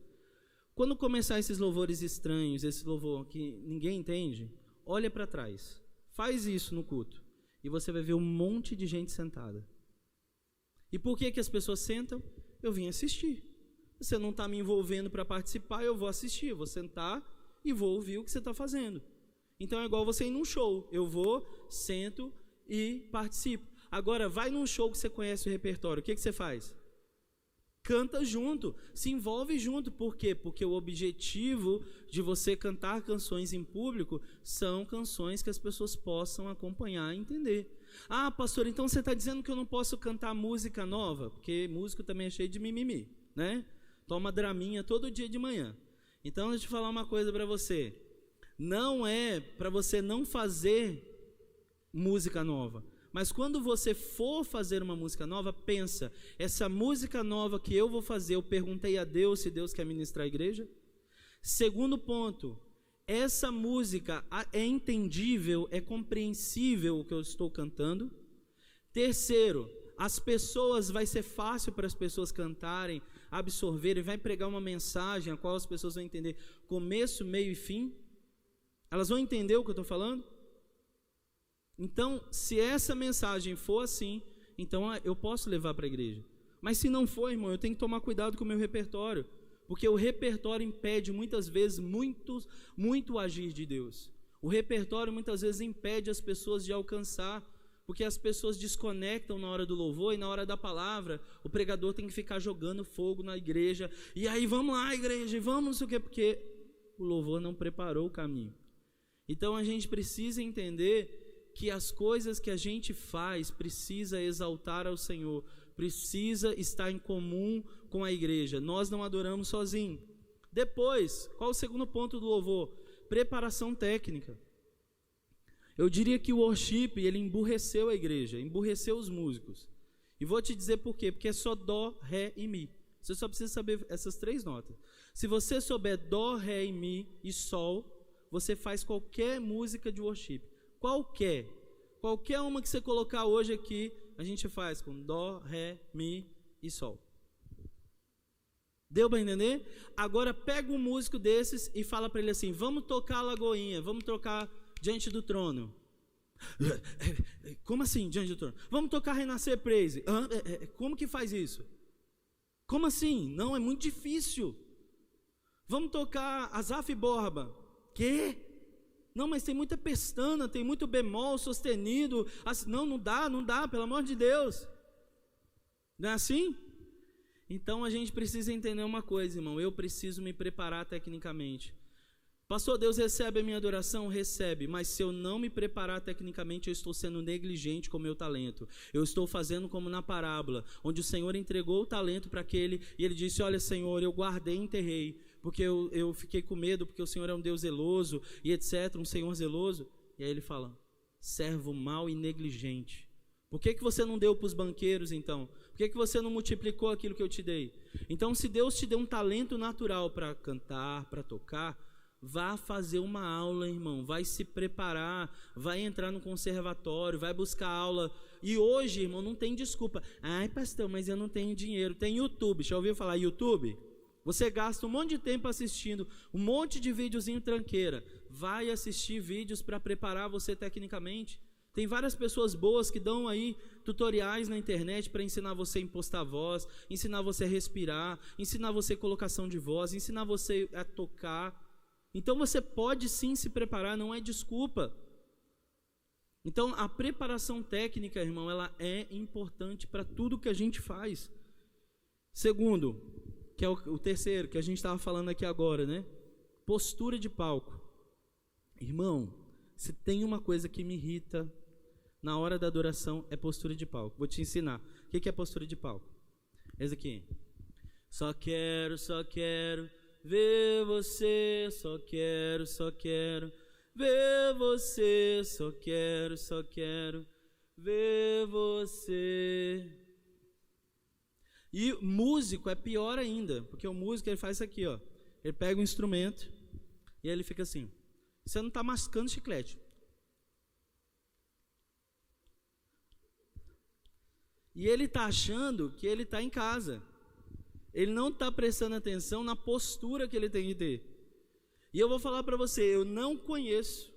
[SPEAKER 1] Quando começar esses louvores estranhos, esse louvor que ninguém entende, olha para trás, faz isso no culto, e você vai ver um monte de gente sentada. E por que as pessoas sentam? Eu vim assistir. Você não está me envolvendo para participar, eu vou assistir, eu vou sentar e vou ouvir o que você está fazendo. Então é igual você ir num show, eu vou, sento e participo. Agora, vai num show que você conhece o repertório, o que você faz? Canta junto, se envolve junto. Por quê? Porque o objetivo de você cantar canções em público são canções que as pessoas possam acompanhar e entender. Ah, pastor, então você está dizendo que eu não posso cantar música nova? Porque músico também é cheio de mimimi, né? Toma draminha todo dia de manhã. Então, deixa eu falar uma coisa para você. Não é para você não fazer música nova. Mas quando você for fazer uma música nova, pensa, essa música nova que eu vou fazer, eu perguntei a Deus se Deus quer ministrar a igreja? Segundo ponto, essa música é entendível, é compreensível o que eu estou cantando? Terceiro, as pessoas, vai ser fácil para as pessoas cantarem, absorverem, vai pregar uma mensagem a qual as pessoas vão entender começo, meio e fim? Elas vão entender o que eu estou falando? Então, se essa mensagem for assim, então eu posso levar para a igreja. Mas se não for, irmão, eu tenho que tomar cuidado com o meu repertório, porque o repertório impede muitas vezes muito agir de Deus. O repertório muitas vezes impede as pessoas de alcançar, porque as pessoas desconectam na hora do louvor e na hora da palavra. O pregador tem que ficar jogando fogo na igreja, e aí vamos lá, igreja, vamos, não sei o quê, porque o louvor não preparou o caminho. Então a gente precisa entender que as coisas que a gente faz precisa exaltar ao Senhor, precisa estar em comum com a igreja. Nós não adoramos sozinhos. Depois, qual o segundo ponto do louvor? Preparação técnica. Eu diria que o worship, ele emburreceu a igreja, emburreceu os músicos. E vou te dizer por quê, porque é só dó, ré e mi. Você só precisa saber essas 3 notas. Se você souber dó, ré e mi e sol, você faz qualquer música de worship. Qualquer uma que você colocar hoje aqui, a gente faz com dó, ré, mi e sol. Deu para entender? Agora pega um músico desses e fala para ele assim, vamos tocar a Lagoinha, vamos tocar Diante do Trono. Como assim, Diante do Trono? Vamos tocar Renascer Praise. Como que faz isso? Como assim? Não, é muito difícil. Vamos tocar Asaf Borba. Quê? Não, mas tem muita pestana, tem muito bemol sustenido. Não dá, pelo amor de Deus. Não é assim? Então a gente precisa entender uma coisa, irmão. Eu preciso me preparar tecnicamente. Pastor, Deus recebe a minha adoração? Recebe, mas se eu não me preparar tecnicamente, eu estou sendo negligente com o meu talento. Eu estou fazendo como na parábola, onde o Senhor entregou o talento para aquele, e ele disse, olha Senhor, eu guardei e enterrei, porque eu fiquei com medo, porque o Senhor é um Deus zeloso, e etc, um Senhor zeloso. E aí ele fala, servo mau e negligente. Por que você não deu para os banqueiros então? Por que você não multiplicou aquilo que eu te dei? Então se Deus te deu um talento natural para cantar, para tocar, vá fazer uma aula, irmão, vai se preparar, vai entrar no conservatório, vai buscar aula. E hoje, irmão, não tem desculpa. Ai, pastor, mas eu não tenho dinheiro. Tem YouTube, já ouviu falar YouTube? Você gasta um monte de tempo assistindo um monte de videozinho tranqueira. Vai assistir vídeos para preparar você tecnicamente. Tem várias pessoas boas que dão aí tutoriais na internet para ensinar você a impostar a voz, ensinar você a respirar, ensinar você a colocação de voz, ensinar você a tocar. Então você pode sim se preparar, não é desculpa. Então a preparação técnica, irmão, ela é importante para tudo que a gente faz. Segundo, que é o terceiro, que a gente estava falando aqui agora, né? Postura de palco. Irmão, se tem uma coisa que me irrita na hora da adoração, é postura de palco. Vou te ensinar. O que é postura de palco? Esse aqui. Só quero ver você, só quero ver você, só quero ver você. E músico é pior ainda, porque o músico ele faz isso aqui, ó. Ele pega um instrumento e ele fica assim. Você não está mascando chiclete. E ele está achando que ele está em casa. Ele não está prestando atenção na postura que ele tem que ter. E eu vou falar para você, eu não conheço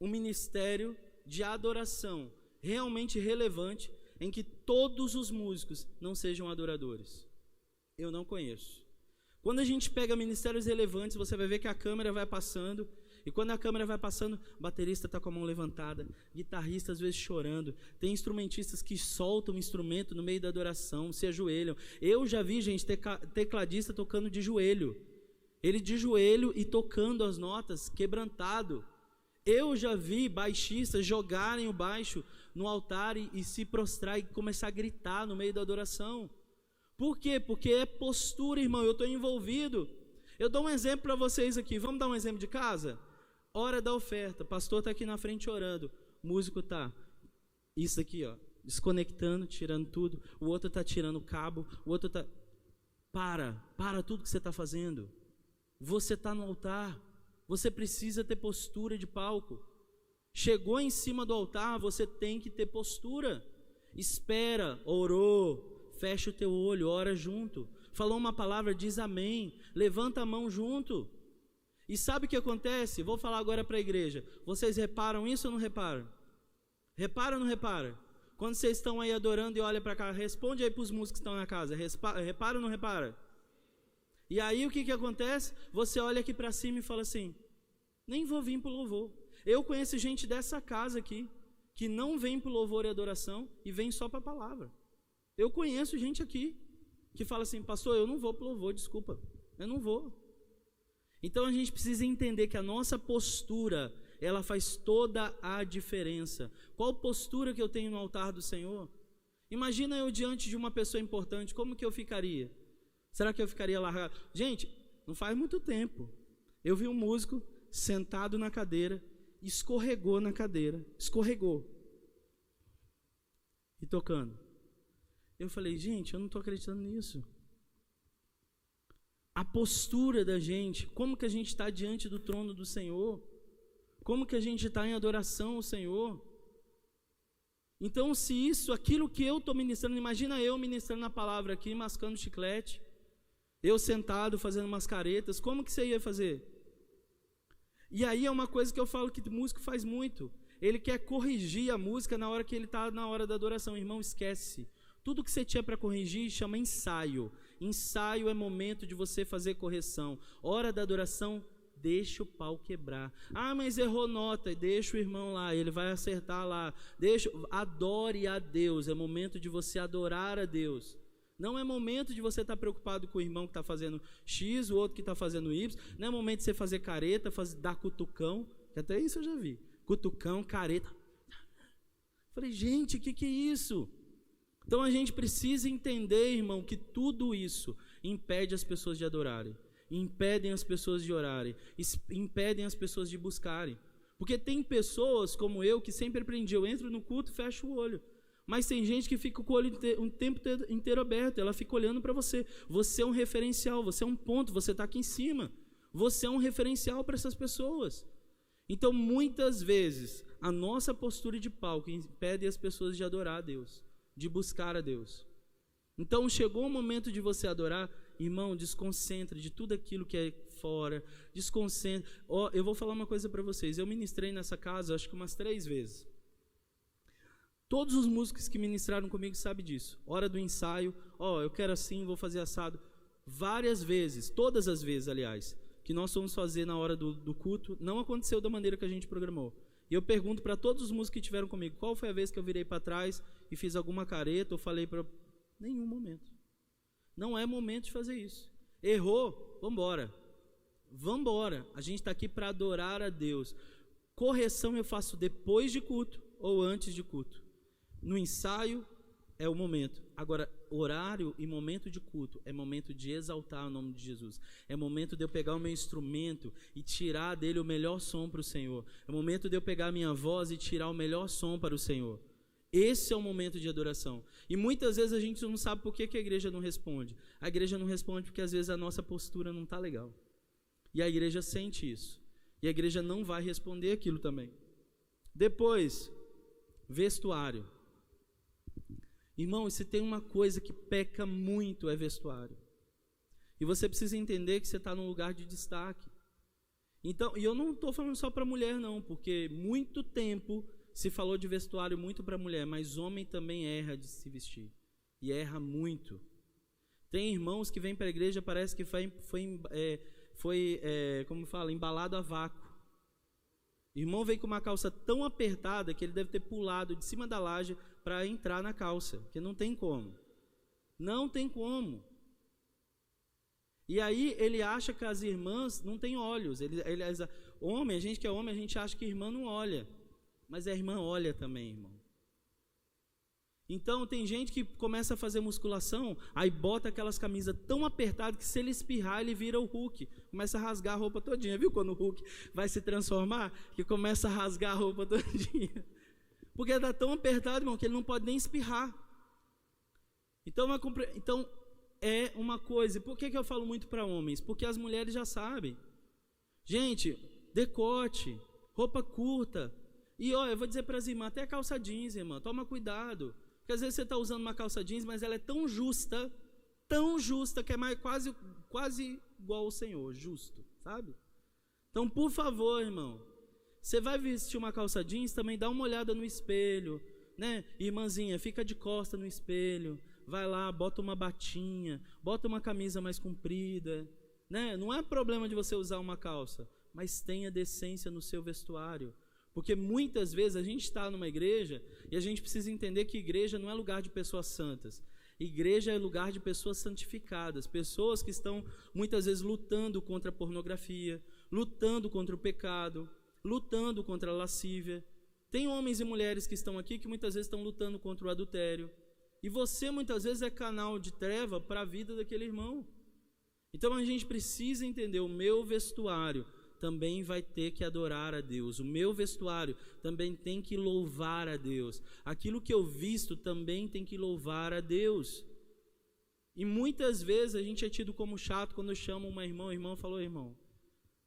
[SPEAKER 1] um ministério de adoração realmente relevante em que todos os músicos não sejam adoradores. Eu não conheço. Quando a gente pega ministérios relevantes, você vai ver que a câmera vai passando, e quando a câmera vai passando, o baterista está com a mão levantada, guitarrista às vezes chorando, tem instrumentistas que soltam o instrumento no meio da adoração, se ajoelham. Eu já vi, gente, tecladista tocando de joelho, ele de joelho e tocando as notas, quebrantado. Eu já vi baixistas jogarem o baixo no altar e se prostrar e começar a gritar no meio da adoração. Por quê? Porque é postura, irmão, eu estou envolvido. Eu dou um exemplo para vocês aqui, vamos dar um exemplo de casa? Hora da oferta, pastor está aqui na frente orando, músico está, isso aqui, ó, desconectando, tirando tudo, o outro está tirando o cabo, o outro está, para tudo que você está fazendo, você está no altar, você precisa ter postura de palco, chegou em cima do altar, você tem que ter postura, espera, orou, fecha o teu olho, ora junto, falou uma palavra, diz amém, levanta a mão junto. E sabe o que acontece? Vou falar agora para a igreja. Vocês reparam isso ou não reparam? Repara ou não repara? Quando vocês estão aí adorando e olha para cá, responde aí para os músicos que estão na casa. Repara ou não repara? E aí o que acontece? Você olha aqui para cima e fala assim, nem vou vir para o louvor. Eu conheço gente dessa casa aqui, que não vem para o louvor e adoração e vem só para a palavra. Eu conheço gente aqui, que fala assim, pastor, eu não vou para o louvor, desculpa, eu não vou. Então a gente precisa entender que a nossa postura, ela faz toda a diferença. Qual postura que eu tenho no altar do Senhor? Imagina eu diante de uma pessoa importante, como que eu ficaria? Será que eu ficaria largado? Gente, não faz muito tempo, eu vi um músico sentado na cadeira, escorregou na cadeira, e tocando. Eu falei, gente, eu não estou acreditando nisso. A postura da gente, como que a gente está diante do trono do Senhor, como que a gente está em adoração ao Senhor. Então, se isso, aquilo que eu estou ministrando, imagina eu ministrando a palavra aqui, mascando chiclete, eu sentado fazendo umas caretas, como que você ia fazer? E aí é uma coisa que eu falo que o músico faz muito, ele quer corrigir a música na hora que ele está na hora da adoração. Irmão, esquece. Tudo que você tinha para corrigir chama ensaio. Ensaio é momento de você fazer correção. Hora da adoração, deixa o pau quebrar. Ah, mas errou nota, deixa o irmão lá, ele vai acertar lá. Adore a Deus, é momento de você adorar a Deus. Não é momento de você estar preocupado com o irmão que está fazendo X, o outro que está fazendo Y. Não é momento de você fazer careta, dar cutucão, que até isso eu já vi. Cutucão, careta. Falei, gente, o que é isso? Então a gente precisa entender, irmão, que tudo isso impede as pessoas de adorarem, impedem as pessoas de orarem, impedem as pessoas de buscarem. Porque tem pessoas como eu que sempre aprendi, eu entro no culto e fecho o olho. Mas tem gente que fica com o olho um tempo inteiro aberto, ela fica olhando para você. Você é um referencial, você é um ponto, você está aqui em cima. Você é um referencial para essas pessoas. Então muitas vezes a nossa postura de palco impede as pessoas de adorar a Deus, de buscar a Deus. Então chegou o momento de você adorar, irmão, desconcentre de tudo aquilo que é fora, desconcentre. Eu vou falar uma coisa para vocês, eu ministrei nessa casa acho que umas 3 vezes. Todos os músicos que ministraram comigo sabem disso. Hora do ensaio, eu quero assim, vou fazer assado. Várias vezes, todas as vezes aliás, que nós fomos fazer na hora do culto, não aconteceu da maneira que a gente programou. E eu pergunto para todos os músicos que estiveram comigo, qual foi a vez que eu virei para trás e fiz alguma careta ou falei para... Nenhum momento. Não é momento de fazer isso. Errou, vambora. Vambora. A gente está aqui para adorar a Deus. Correção eu faço depois de culto ou antes de culto. No ensaio é o momento. Agora, horário e momento de culto é momento de exaltar o nome de Jesus. É momento de eu pegar o meu instrumento e tirar dele o melhor som para o Senhor. É momento de eu pegar a minha voz e tirar o melhor som para o Senhor. Esse é o momento de adoração. E muitas vezes a gente não sabe por que a igreja não responde. A igreja não responde porque às vezes a nossa postura não está legal. E a igreja sente isso. E a igreja não vai responder aquilo também. Depois, vestuário. Irmão, se tem uma coisa que peca muito é vestuário. E você precisa entender que você está num lugar de destaque. Então, e eu não estou falando só para mulher não, porque muito tempo se falou de vestuário muito para mulher, mas homem também erra de se vestir. E erra muito. Tem irmãos que vêm para a igreja, parece que foi embalado a vácuo. O irmão veio com uma calça tão apertada que ele deve ter pulado de cima da laje para entrar na calça, porque não tem como. Não tem como. E aí ele acha que as irmãs não têm olhos. Homem, a gente que é homem, a gente acha que a irmã não olha. Mas a irmã olha também, irmão. Então tem gente que começa a fazer musculação, aí bota aquelas camisas tão apertadas que se ele espirrar, ele vira o Hulk. Começa a rasgar a roupa todinha. Viu quando o Hulk vai se transformar? Que começa a rasgar a roupa todinha. Porque está tão apertado, irmão, que ele não pode nem espirrar. Então é uma coisa. E por que eu falo muito para homens? Porque as mulheres já sabem. Gente, decote, roupa curta. E ó, eu vou dizer para as irmãs, até calça jeans, irmã, toma cuidado. Porque às vezes você está usando uma calça jeans, mas ela é tão justa, que é mais quase igual ao Senhor, justo, sabe? Então, por favor, irmão, você vai vestir uma calça jeans, também dá uma olhada no espelho, né? Irmãzinha, fica de costa no espelho, vai lá, bota uma batinha, bota uma camisa mais comprida, né? Não é problema de você usar uma calça, mas tenha decência no seu vestuário. Porque muitas vezes a gente está numa igreja e a gente precisa entender que igreja não é lugar de pessoas santas. Igreja é lugar de pessoas santificadas, pessoas que estão muitas vezes lutando contra a pornografia, lutando contra o pecado, lutando contra a lascívia. Tem homens e mulheres que estão aqui que muitas vezes estão lutando contra o adultério. E você muitas vezes é canal de treva para a vida daquele irmão. Então a gente precisa entender, o meu vestuário também vai ter que adorar a Deus. O meu vestuário também tem que louvar a Deus. Aquilo que eu visto também tem que louvar a Deus. E muitas vezes a gente é tido como chato quando chama uma irmã, o irmão falou, irmão,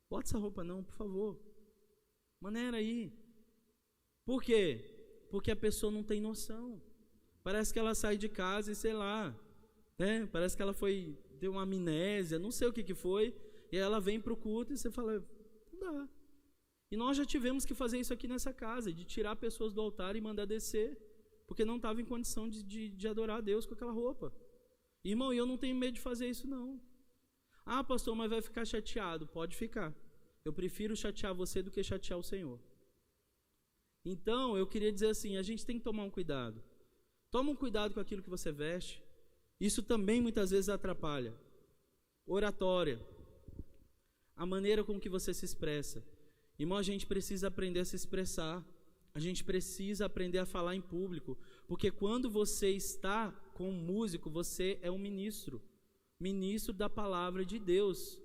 [SPEAKER 1] bota essa roupa não, por favor. Maneira aí. Por quê? Porque a pessoa não tem noção. Parece que ela sai de casa e sei lá, né? Parece que ela deu uma amnésia, não sei o que foi, e ela vem para o culto e você fala, não dá. E nós já tivemos que fazer isso aqui nessa casa, de tirar pessoas do altar e mandar descer, porque não estava em condição de adorar a Deus com aquela roupa. Irmão, eu não tenho medo de fazer isso não. Ah, pastor, mas vai ficar chateado. Pode ficar. Eu prefiro chatear você do que chatear o Senhor. Então, eu queria dizer assim, a gente tem que tomar um cuidado. Toma um cuidado com aquilo que você veste. Isso também muitas vezes atrapalha. Oratória. A maneira com que você se expressa. Irmão, a gente precisa aprender a se expressar. A gente precisa aprender a falar em público. Porque quando você está com um músico, você é um ministro. Ministro da palavra de Deus.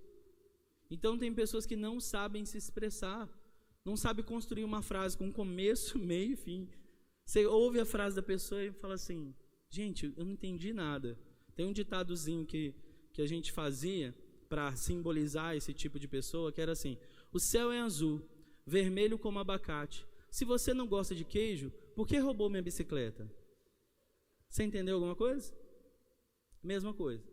[SPEAKER 1] Então tem pessoas que não sabem se expressar. Não sabem construir uma frase com começo, meio e fim. Você ouve a frase da pessoa e fala assim, gente, eu não entendi nada. Tem um ditadozinho que a gente fazia para simbolizar esse tipo de pessoa, que era assim, o céu é azul, vermelho como abacate. Se você não gosta de queijo, por que roubou minha bicicleta? Você entendeu alguma coisa? Mesma coisa.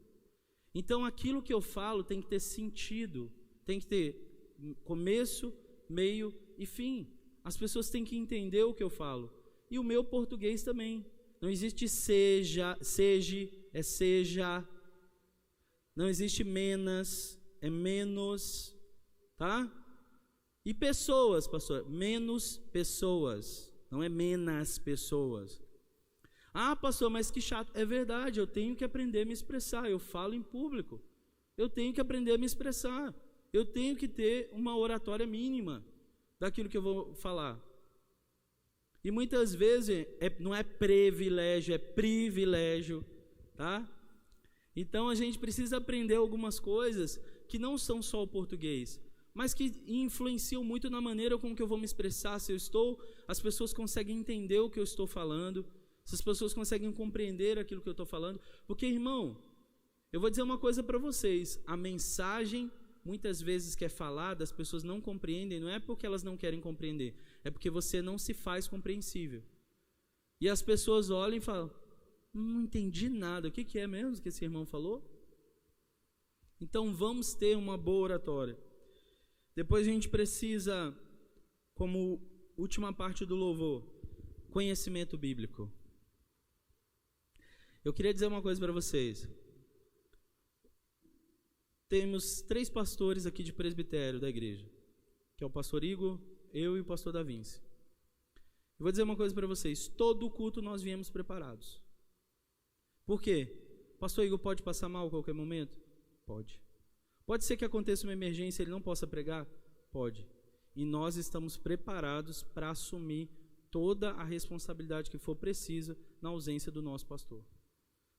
[SPEAKER 1] Então aquilo que eu falo tem que ter sentido, tem que ter começo, meio e fim. As pessoas têm que entender o que eu falo. E o meu português também. Não existe seja, é seja. Não existe menos, é menos. Tá? E pessoas, pastor, menos pessoas. Não é menos pessoas. Ah, pastor, mas que chato. É verdade, eu tenho que aprender a me expressar. Eu falo em público. Eu tenho que aprender a me expressar. Eu tenho que ter uma oratória mínima daquilo que eu vou falar. E muitas vezes não é privilégio, é privilégio, tá? Então a gente precisa aprender algumas coisas que não são só o português, mas que influenciam muito na maneira com que eu vou me expressar. Se eu estou, as pessoas conseguem entender o que eu estou falando, se as pessoas conseguem compreender aquilo que eu estou falando. Porque, irmão, eu vou dizer uma coisa para vocês, a mensagem muitas vezes que é falada, as pessoas não compreendem, não é porque elas não querem compreender, é porque você não se faz compreensível. E as pessoas olham e falam, não entendi nada, o que é mesmo que esse irmão falou? Então vamos ter uma boa oratória. Depois a gente precisa, como última parte do louvor, conhecimento bíblico. Eu queria dizer uma coisa para vocês. Temos 3 pastores aqui de presbitério da igreja, que é o pastor Igor, eu e o pastor Da Vinci. Eu vou dizer uma coisa para vocês, todo o culto nós viemos preparados. Por quê? Pastor Igor pode passar mal a qualquer momento? Pode. Pode ser que aconteça uma emergência e ele não possa pregar? Pode. E nós estamos preparados para assumir toda a responsabilidade que for precisa na ausência do nosso pastor.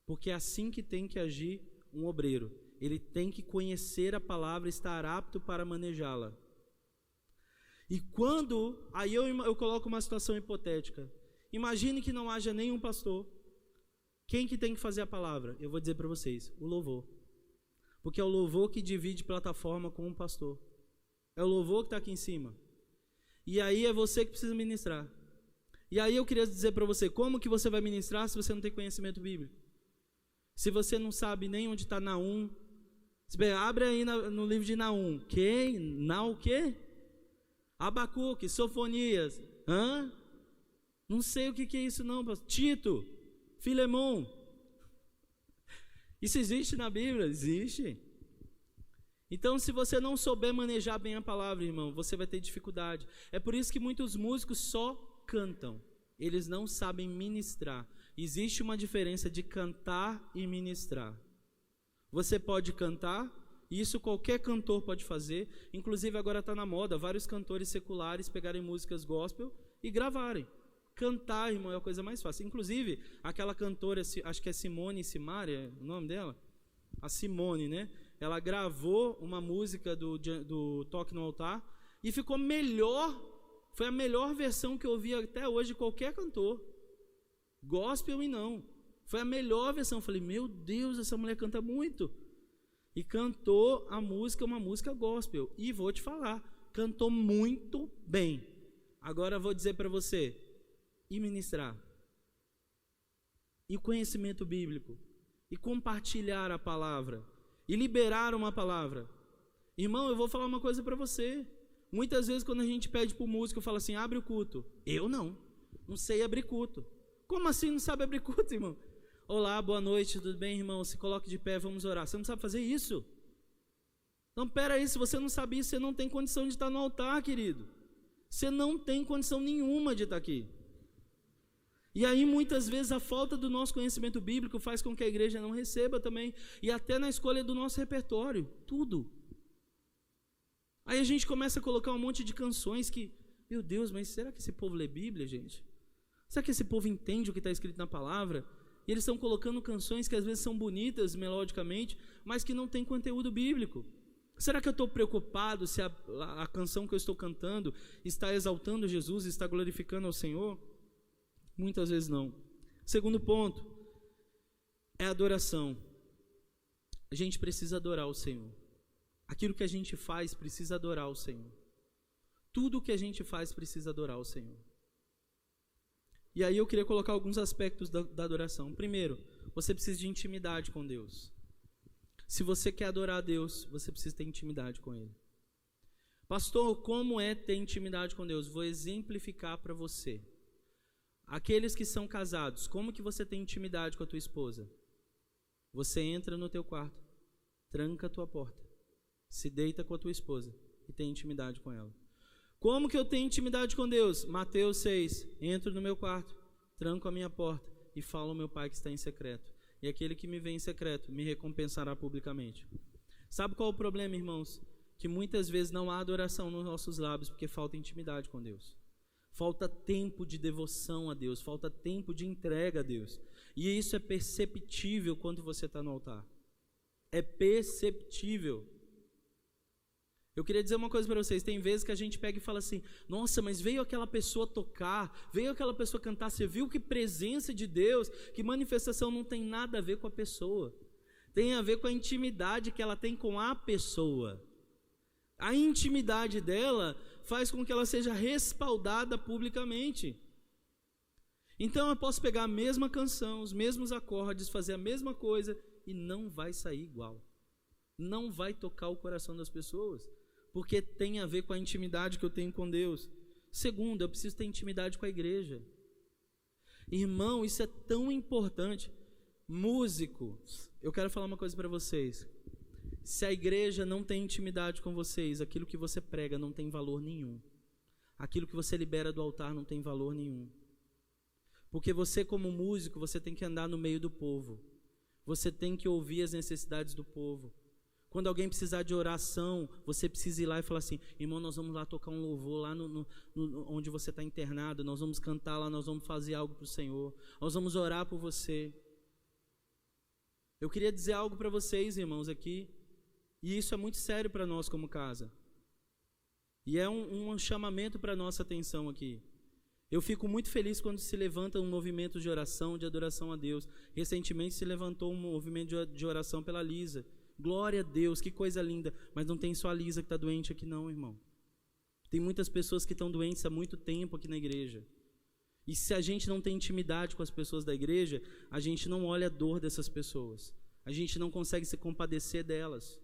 [SPEAKER 1] Porque é assim que tem que agir um obreiro. Ele tem que conhecer a palavra e estar apto para manejá-la. E quando, aí eu coloco uma situação hipotética. Imagine que não haja nenhum pastor. Quem que tem que fazer a palavra? Eu vou dizer para vocês, o louvor. Porque é o louvor que divide plataforma com o pastor. É o louvor que está aqui em cima. E aí é você que precisa ministrar. E aí eu queria dizer para você, como que você vai ministrar se você não tem conhecimento bíblico? Se você não sabe nem onde está Naum, abre aí no livro de Naum. Quem? O quê? Abacuque, Sofonias. Hã? Não sei o que é isso não, pastor. Tito, Filemon. Isso existe na Bíblia? Existe. Então, se você não souber manejar bem a palavra, irmão, você vai ter dificuldade. É por isso que muitos músicos só cantam. Eles não sabem ministrar. Existe uma diferença de cantar e ministrar. Você pode cantar, e isso qualquer cantor pode fazer. Inclusive agora está na moda, vários cantores seculares pegarem músicas gospel e gravarem. Cantar, irmão, é a coisa mais fácil. Inclusive, aquela cantora, acho que é Simone Simaria, é o nome dela? A Simone, né? Ela gravou uma música do Toque no Altar e ficou melhor, foi a melhor versão que eu vi até hoje de qualquer cantor. Gospel e não. Foi a melhor versão. Eu falei, meu Deus, essa mulher canta muito. E cantou a música, uma música gospel. E vou te falar, cantou muito bem. Agora vou dizer para você, e ministrar, e conhecimento bíblico, e compartilhar a palavra, e liberar uma palavra. Irmão, eu vou falar uma coisa para você. Muitas vezes quando a gente pede para o músico, fala assim, abre o culto. Eu não sei abrir culto. Como assim não sabe abrir culto, irmão? Olá, boa noite, tudo bem, irmão? Se coloque de pé, vamos orar. Você não sabe fazer isso? Então, peraí, se você não sabe isso, você não tem condição de estar no altar, querido. Você não tem condição nenhuma de estar aqui. E aí, muitas vezes, a falta do nosso conhecimento bíblico faz com que a igreja não receba também. E até na escolha do nosso repertório, tudo. Aí a gente começa a colocar um monte de canções que, meu Deus, mas será que esse povo lê Bíblia, gente? Será que esse povo entende o que está escrito na palavra? E eles estão colocando canções que às vezes são bonitas melodicamente, mas que não tem conteúdo bíblico. Será que eu estou preocupado se a canção que eu estou cantando está exaltando Jesus, está glorificando ao Senhor? Muitas vezes não. Segundo ponto, é adoração. A gente precisa adorar o Senhor. Aquilo que a gente faz precisa adorar o Senhor. Tudo o que a gente faz precisa adorar o Senhor. E aí eu queria colocar alguns aspectos da adoração. Primeiro, você precisa de intimidade com Deus. Se você quer adorar a Deus, você precisa ter intimidade com Ele. Pastor, como é ter intimidade com Deus? Vou exemplificar para você. Aqueles que são casados, como que você tem intimidade com a tua esposa? Você entra no teu quarto, tranca a tua porta, se deita com a tua esposa e tem intimidade com ela. Como que eu tenho intimidade com Deus? Mateus 6, entro no meu quarto, tranco a minha porta e e falo ao meu Pai que está em secreto. E aquele que me vê em secreto me recompensará publicamente. Sabe qual é o problema, irmãos? Que muitas vezes não há adoração nos nossos lábios porque falta intimidade com Deus. Falta tempo de devoção a Deus, falta tempo de entrega a Deus. E isso é perceptível quando você está no altar. É perceptível. Eu queria dizer uma coisa para vocês, tem vezes que a gente pega e fala assim, nossa, mas veio aquela pessoa tocar, veio aquela pessoa cantar, você viu que presença de Deus, que manifestação. Não tem nada a ver com a pessoa. Tem a ver com a intimidade que ela tem com a pessoa. A intimidade dela faz com que ela seja respaldada publicamente. Então eu posso pegar a mesma canção, os mesmos acordes, fazer a mesma coisa e não vai sair igual. Não vai tocar o coração das pessoas, porque tem a ver com a intimidade que eu tenho com Deus. Segundo, eu preciso ter intimidade com a igreja. Irmão, isso é tão importante. Músicos, eu quero falar uma coisa para vocês. Se a igreja não tem intimidade com vocês, aquilo que você prega não tem valor nenhum. Aquilo que você libera do altar não tem valor nenhum. Porque você, como músico, você tem que andar no meio do povo. Você tem que ouvir as necessidades do povo. Quando alguém precisar de oração, você precisa ir lá e falar assim, irmão, nós vamos lá tocar um louvor lá onde você está internado, nós vamos cantar lá, nós vamos fazer algo para o Senhor, nós vamos orar por você. Eu queria dizer algo para vocês, irmãos, aqui, e isso é muito sério para nós como casa. E é um chamamento para a nossa atenção aqui. Eu fico muito feliz quando se levanta um movimento de oração, de adoração a Deus. Recentemente se levantou um movimento de oração pela Lisa. Glória a Deus, que coisa linda. Mas não tem só a Lisa que está doente aqui não, irmão. Tem muitas pessoas que estão doentes há muito tempo aqui na igreja. E se a gente não tem intimidade com as pessoas da igreja, a gente não olha a dor dessas pessoas. A gente não consegue se compadecer delas.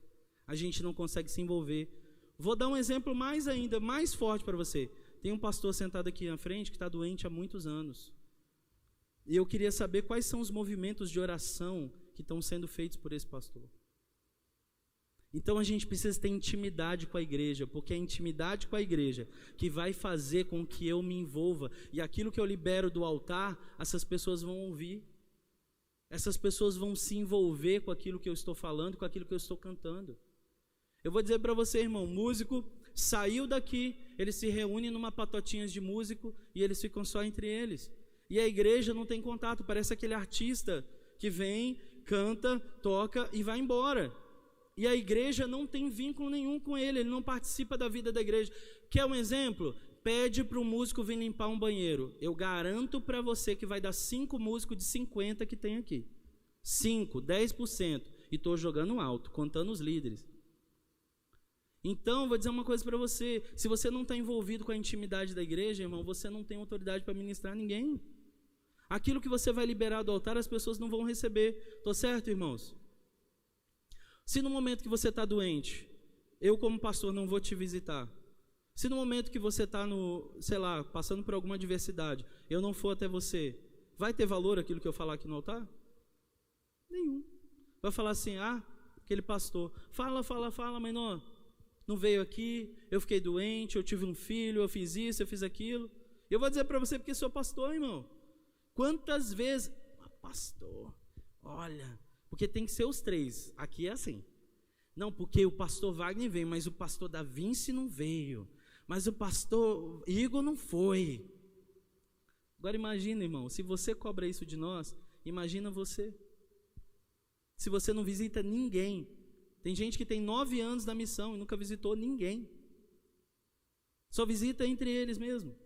[SPEAKER 1] A gente não consegue se envolver. Vou dar um exemplo mais forte para você. Tem um pastor sentado aqui na frente que está doente há muitos anos. E eu queria saber quais são os movimentos de oração que estão sendo feitos por esse pastor. Então a gente precisa ter intimidade com a igreja, porque é a intimidade com a igreja que vai fazer com que eu me envolva. E aquilo que eu libero do altar, essas pessoas vão ouvir. Essas pessoas vão se envolver com aquilo que eu estou falando, com aquilo que eu estou cantando. Eu vou dizer para você, irmão, músico saiu daqui, eles se reúnem numa patotinhas de músico e eles ficam só entre eles. E a igreja não tem contato, parece aquele artista que vem, canta, toca e vai embora. E a igreja não tem vínculo nenhum com ele não participa da vida da igreja. Quer um exemplo? Pede para o músico vir limpar um banheiro. Eu garanto para você que vai dar 5 músicos de 50 que tem aqui. 5, 10%. E estou jogando alto, contando os líderes. Então, vou dizer uma coisa para você. Se você não está envolvido com a intimidade da igreja, irmão, você não tem autoridade para ministrar ninguém. Aquilo que você vai liberar do altar, as pessoas não vão receber. Estou certo, irmãos? Se no momento que você está doente, eu como pastor não vou te visitar. Se no momento que você está passando por alguma adversidade, eu não for até você, vai ter valor aquilo que eu falar aqui no altar? Nenhum. Vai falar assim, aquele pastor, fala, mas não veio aqui, eu fiquei doente, eu tive um filho, eu fiz isso, eu fiz aquilo. Eu vou dizer para você porque sou pastor, irmão. Quantas vezes, pastor, olha, porque tem que ser os 3, aqui é assim. Não, porque o pastor Wagner veio, mas o pastor Da Vinci não veio, mas o pastor Igor não foi. Agora imagina, irmão, se você cobra isso de nós, imagina você. Se você não visita ninguém. Tem gente que tem 9 anos na missão e nunca visitou ninguém. Só visita entre eles mesmo.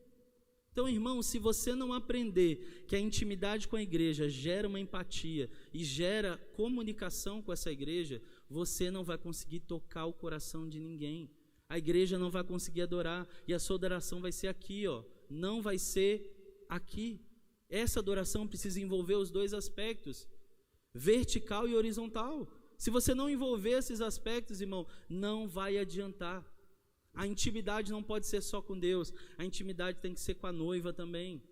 [SPEAKER 1] Então, irmão, se você não aprender que a intimidade com a igreja gera uma empatia e gera comunicação com essa igreja, você não vai conseguir tocar o coração de ninguém. A igreja não vai conseguir adorar e a sua adoração vai ser aqui, não vai ser aqui. Essa adoração precisa envolver os 2 aspectos, vertical e horizontal. Se você não envolver esses aspectos, irmão, não vai adiantar. A intimidade não pode ser só com Deus, a intimidade tem que ser com a noiva também.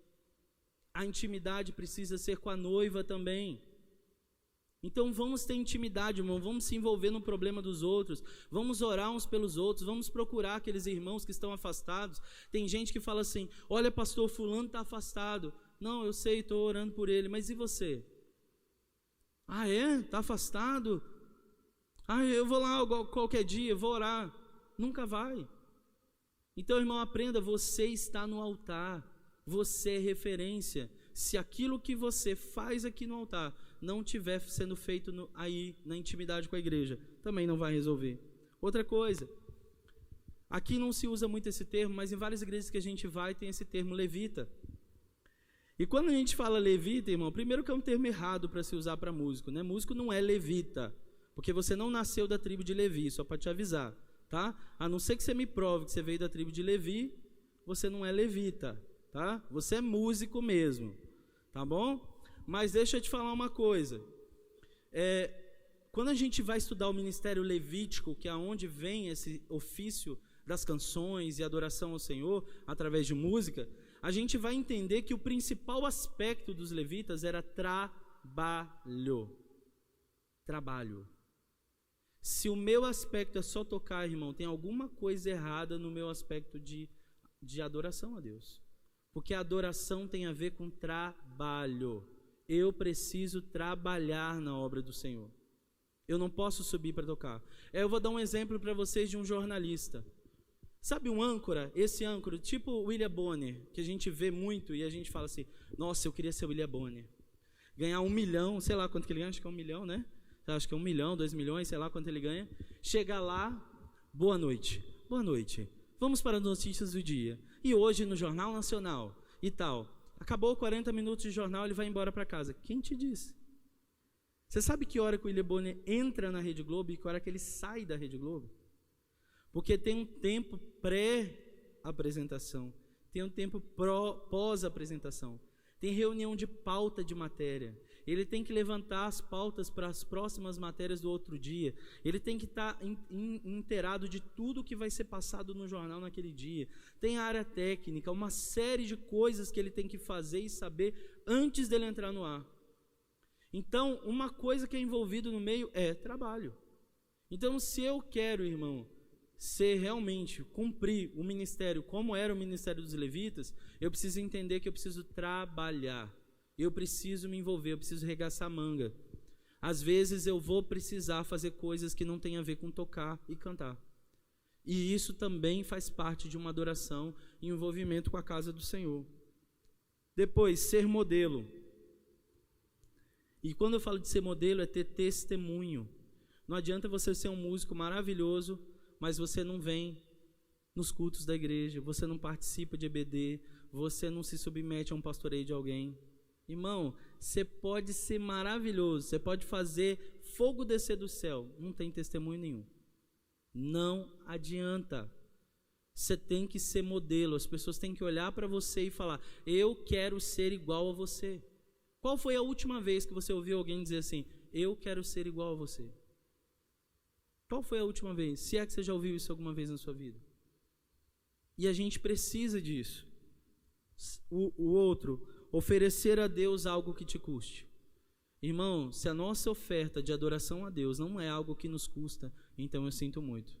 [SPEAKER 1] A intimidade precisa ser com a noiva também. Então vamos ter intimidade, irmão, vamos se envolver no problema dos outros, vamos orar uns pelos outros, vamos procurar aqueles irmãos que estão afastados. Tem gente que fala assim, olha pastor, fulano está afastado. Não, eu sei, estou orando por ele, mas e você? Ah, é? Está afastado? Ah, eu vou lá qualquer dia, vou orar. Nunca vai. Então, irmão, aprenda, você está no altar, você é referência. Se aquilo que você faz aqui no altar não estiver sendo feito aí na intimidade com a igreja, também não vai resolver. Outra coisa, aqui não se usa muito esse termo, mas em várias igrejas que a gente vai tem esse termo levita. E quando a gente fala levita, irmão, primeiro que é um termo errado para se usar para músico, né? Músico não é levita, porque você não nasceu da tribo de Levi, só para te avisar, tá? A não ser que você me prove que você veio da tribo de Levi, você não é levita, tá? Você é músico mesmo, tá bom? Mas deixa eu te falar uma coisa, quando a gente vai estudar o ministério levítico, que é onde vem esse ofício das canções e adoração ao Senhor, através de música, a gente vai entender que o principal aspecto dos levitas era trabalho. Trabalho. Se o meu aspecto é só tocar, irmão, tem alguma coisa errada no meu aspecto de adoração a Deus. Porque a adoração tem a ver com trabalho. Eu preciso trabalhar na obra do Senhor. Eu não posso subir para tocar. Eu vou dar um exemplo para vocês de um jornalista. Sabe um âncora? Esse âncora, tipo William Bonner, que a gente vê muito e a gente fala assim, nossa, eu queria ser William Bonner. Ganhar 1 milhão, sei lá quanto que ele ganha, acho que é 1 milhão, né? Acho que é 1 milhão, 2 milhões, sei lá quanto ele ganha. Chegar lá, boa noite. Boa noite. Vamos para as notícias do dia. E hoje no Jornal Nacional e tal. Acabou 40 minutos de jornal, ele vai embora para casa. Quem te disse? Você sabe que hora que o William Bonner entra na Rede Globo e que hora que ele sai da Rede Globo? Porque tem um tempo pré-apresentação, tem um tempo pós-apresentação, tem reunião de pauta de matéria, ele tem que levantar as pautas para as próximas matérias do outro dia, ele tem que estar inteirado de tudo que vai ser passado no jornal naquele dia, tem a área técnica, uma série de coisas que ele tem que fazer e saber antes dele entrar no ar. Então, uma coisa que é envolvido no meio é trabalho. Então, se eu quero, irmão, ser realmente, cumprir o ministério como era o ministério dos levitas, eu preciso entender que eu preciso trabalhar, eu preciso me envolver, eu preciso regaçar a manga. Às vezes eu vou precisar fazer coisas que não têm a ver com tocar e cantar. E isso também faz parte de uma adoração e envolvimento com a casa do Senhor. Depois, ser modelo. E quando eu falo de ser modelo, é ter testemunho. Não adianta você ser um músico maravilhoso, mas você não vem nos cultos da igreja, você não participa de EBD, você não se submete a um pastoreio de alguém. Irmão, você pode ser maravilhoso, você pode fazer fogo descer do céu, não tem testemunho nenhum. Não adianta. Você tem que ser modelo, as pessoas têm que olhar para você e falar, eu quero ser igual a você. Qual foi a última vez que você ouviu alguém dizer assim, eu quero ser igual a você? Qual foi a última vez? Se é que você já ouviu isso alguma vez na sua vida. E a gente precisa disso. O outro, oferecer a Deus algo que te custe. Irmão, se a nossa oferta de adoração a Deus não é algo que nos custa, então eu sinto muito.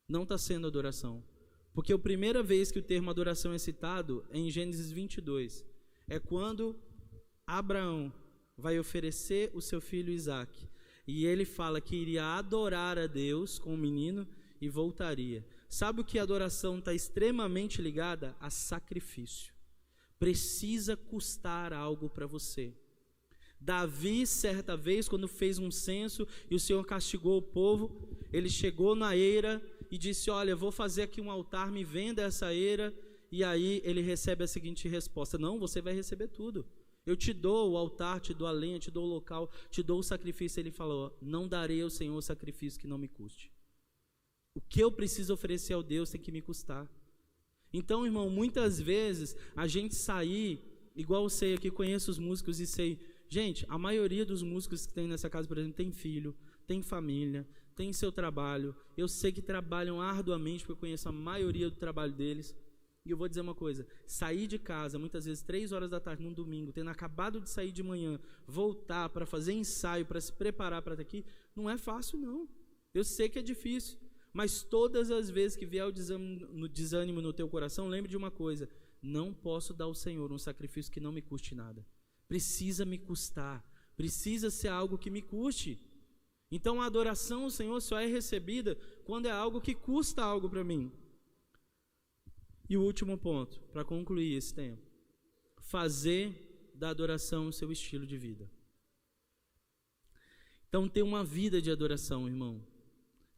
[SPEAKER 1] Não está sendo adoração. Porque a primeira vez que o termo adoração é citado é em Gênesis 22. É quando Abraão vai oferecer o seu filho Isaque. E ele fala que iria adorar a Deus com o menino e voltaria. Sabe o que a adoração está extremamente ligada? A sacrifício. Precisa custar algo para você. Davi, certa vez, quando fez um censo e o Senhor castigou o povo, ele chegou na eira e disse, olha, vou fazer aqui um altar, me venda essa eira. E aí ele recebe a seguinte resposta, não, você vai receber tudo. Eu te dou o altar, te dou a lenha, te dou o local, te dou o sacrifício. Ele falou, não darei ao Senhor o sacrifício que não me custe. O que eu preciso oferecer ao Deus tem que me custar. Então, irmão, muitas vezes a gente sair, igual eu sei aqui, conheço os músicos e sei, gente, a maioria dos músicos que tem nessa casa, por exemplo, tem filho, tem família, tem seu trabalho. Eu sei que trabalham arduamente, porque eu conheço a maioria do trabalho deles. E eu vou dizer uma coisa, sair de casa, muitas vezes 3 horas da tarde, num domingo, tendo acabado de sair de manhã, voltar para fazer ensaio, para se preparar para estar aqui, não é fácil não. Eu sei que é difícil, mas todas as vezes que vier o desânimo no teu coração, lembre de uma coisa, não posso dar ao Senhor um sacrifício que não me custe nada. Precisa me custar, precisa ser algo que me custe. Então a adoração ao Senhor só é recebida quando é algo que custa algo para mim. E o último ponto, para concluir esse tempo: fazer da adoração o seu estilo de vida. Então ter uma vida de adoração, irmão.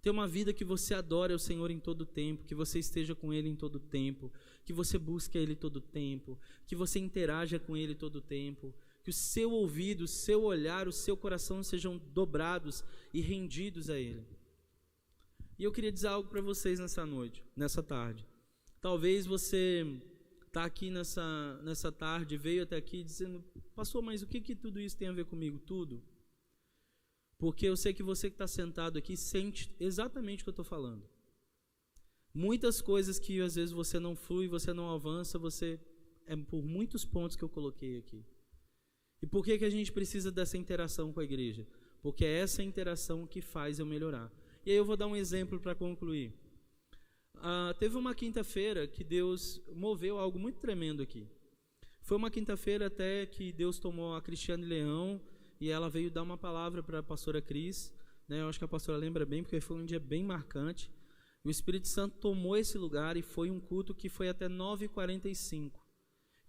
[SPEAKER 1] Ter uma vida que você adore ao Senhor em todo o tempo, que você esteja com Ele em todo o tempo, que você busque Ele todo o tempo, que você interaja com Ele todo o tempo, que o seu ouvido, o seu olhar, o seu coração sejam dobrados e rendidos a Ele. E eu queria dizer algo para vocês nessa tarde. Talvez você está aqui nessa tarde, veio até aqui dizendo: pastor, mas o que tudo isso tem a ver comigo? Tudo. Porque eu sei que você que está sentado aqui sente exatamente o que eu estou falando. Muitas coisas que às vezes você não flui, você não avança, é por muitos pontos que eu coloquei aqui. E por que a gente precisa dessa interação com a igreja? Porque é essa interação que faz eu melhorar. E aí eu vou dar um exemplo para concluir. Teve uma quinta-feira que Deus moveu algo muito tremendo aqui. Foi uma quinta-feira até que Deus tomou a Cristiane Leão e ela veio dar uma palavra para a pastora Cris, né? Eu acho que a pastora lembra bem, porque foi um dia bem marcante. O Espírito Santo tomou esse lugar e foi um culto que foi até 9h45.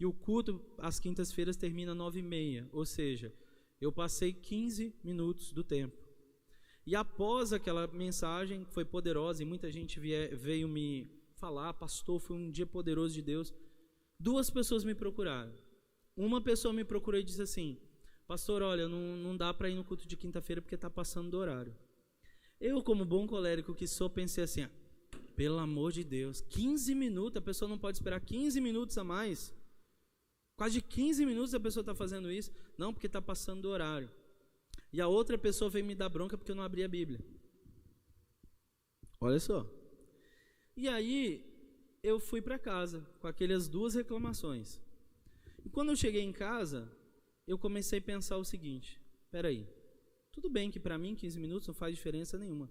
[SPEAKER 1] E o culto, às quintas-feiras, termina 9h30, ou seja, eu passei 15 minutos do tempo. E após aquela mensagem, que foi poderosa, e muita gente veio me falar: pastor, foi um dia poderoso de Deus. 2 pessoas me procuraram. Uma pessoa me procurou e disse assim: pastor, olha, não dá para ir no culto de quinta-feira porque está passando do horário. Eu, como bom colérico que sou, pensei assim: pelo amor de Deus, 15 minutos, a pessoa não pode esperar 15 minutos a mais? Quase 15 minutos a pessoa está fazendo isso? Não, porque está passando do horário. E a outra pessoa veio me dar bronca porque eu não abri a Bíblia. Olha só. E aí, eu fui para casa com aquelas 2 reclamações. E quando eu cheguei em casa, eu comecei a pensar o seguinte: peraí, tudo bem que para mim 15 minutos não faz diferença nenhuma,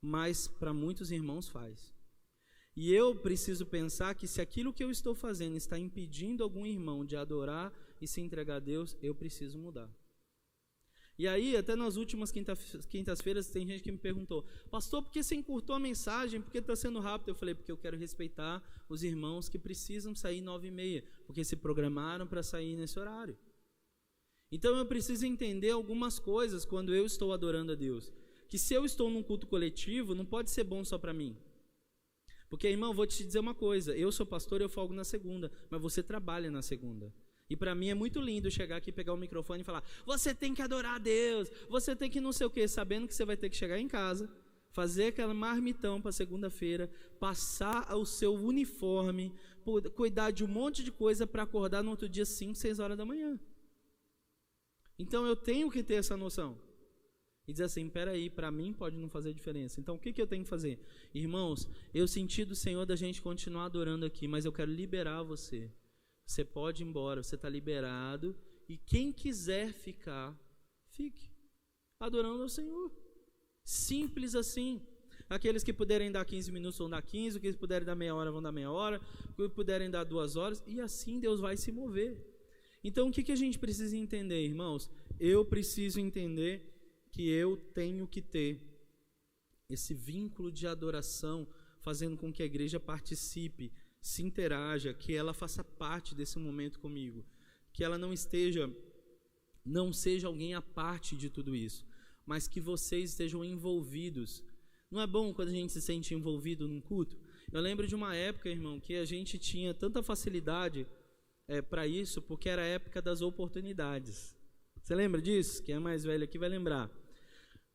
[SPEAKER 1] mas para muitos irmãos faz. E eu preciso pensar que se aquilo que eu estou fazendo está impedindo algum irmão de adorar e se entregar a Deus, eu preciso mudar. E aí, até nas últimas quintas-feiras, tem gente que me perguntou: pastor, por que você encurtou a mensagem? Por que está sendo rápido? Eu falei: porque eu quero respeitar os irmãos que precisam sair 9h30, porque se programaram para sair nesse horário. Então eu preciso entender algumas coisas quando eu estou adorando a Deus. Que se eu estou num culto coletivo, não pode ser bom só para mim. Porque, irmão, eu vou te dizer uma coisa: eu sou pastor, eu folgo na segunda, mas você trabalha na segunda. E para mim é muito lindo chegar aqui, pegar o microfone e falar: você tem que adorar a Deus, você tem que não sei o quê, sabendo que você vai ter que chegar em casa, fazer aquela marmitão para segunda-feira, passar o seu uniforme, cuidar de um monte de coisa para acordar no outro dia 5, 6 horas da manhã. Então eu tenho que ter essa noção. E dizer assim: peraí, para mim pode não fazer diferença. Então o que eu tenho que fazer? Irmãos, eu senti do Senhor da gente continuar adorando aqui, mas eu quero liberar você. Você pode ir embora, você está liberado. E quem quiser ficar, fique adorando ao Senhor. Simples assim. Aqueles que puderem dar 15 minutos vão dar 15, os que puderem dar meia hora vão dar meia hora, os que puderem dar 2 horas, e assim Deus vai se mover. Então o que a gente precisa entender, irmãos? Eu preciso entender que eu tenho que ter esse vínculo de adoração, fazendo com que a igreja participe, se interaja, que ela faça parte desse momento comigo, que ela não seja alguém à parte de tudo isso, mas que vocês estejam envolvidos. Não é bom quando a gente se sente envolvido num culto? Eu lembro de uma época, irmão, que a gente tinha tanta facilidade para isso, porque era a época das oportunidades. Você lembra disso? Quem é mais velho aqui vai lembrar.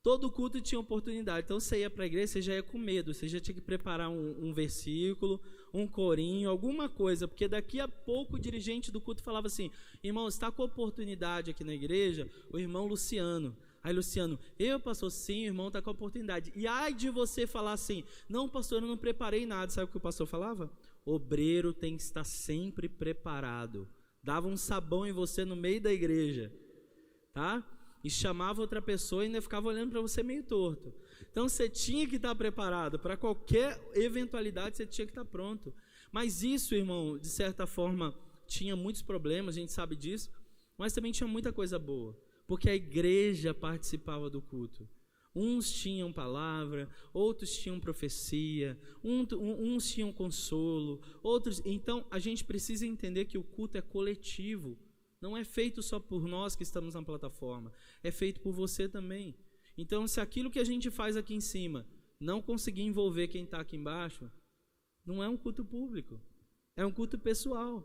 [SPEAKER 1] Todo culto tinha oportunidade. Então você ia para a igreja, você já ia com medo, você já tinha que preparar um versículo, um corinho, alguma coisa, porque daqui a pouco o dirigente do culto falava assim: irmão, está com oportunidade aqui na igreja o irmão Luciano. Aí Luciano: eu, pastor? Sim, o irmão está com oportunidade. E ai de você falar assim: não, pastor, eu não preparei nada. Sabe o que o pastor falava? Obreiro tem que estar sempre preparado. Dava um sabão em você no meio da igreja, tá? E chamava outra pessoa e ainda ficava olhando para você meio torto. Então você tinha que estar preparado para qualquer eventualidade, você tinha que estar pronto. Mas isso, irmão, de certa forma, tinha muitos problemas, a gente sabe disso, mas também tinha muita coisa boa, porque a igreja participava do culto. Uns tinham palavra, outros tinham profecia, uns tinham consolo, outros... Então, a gente precisa entender que o culto é coletivo, não é feito só por nós que estamos na plataforma, é feito por você também. Então, se aquilo que a gente faz aqui em cima não conseguir envolver quem está aqui embaixo, não é um culto público, é um culto pessoal.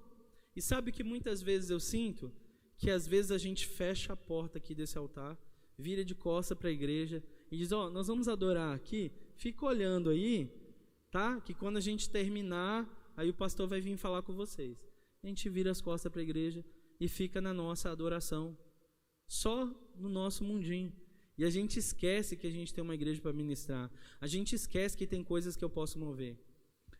[SPEAKER 1] E sabe que muitas vezes eu sinto que às vezes a gente fecha a porta aqui desse altar, vira de costas para a igreja e diz, nós vamos adorar aqui, fica olhando aí, tá? Que quando a gente terminar, aí o pastor vai vir falar com vocês. A gente vira as costas para a igreja e fica na nossa adoração, só no nosso mundinho. E a gente esquece que a gente tem uma igreja para ministrar. A gente esquece que tem coisas que eu posso mover.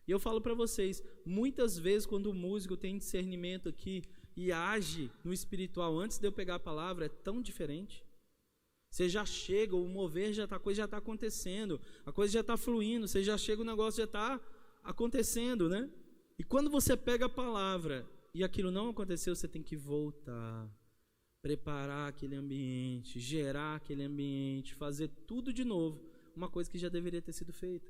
[SPEAKER 1] E eu falo para vocês, muitas vezes quando o músico tem discernimento aqui e age no espiritual antes de eu pegar a palavra, é tão diferente. Você já chega, o mover já tá, a coisa já está acontecendo, a coisa já está fluindo, você já chega, o negócio já está acontecendo, né? E quando você pega a palavra e aquilo não aconteceu, você tem que voltar, preparar aquele ambiente, gerar aquele ambiente, fazer tudo de novo, uma coisa que já deveria ter sido feita.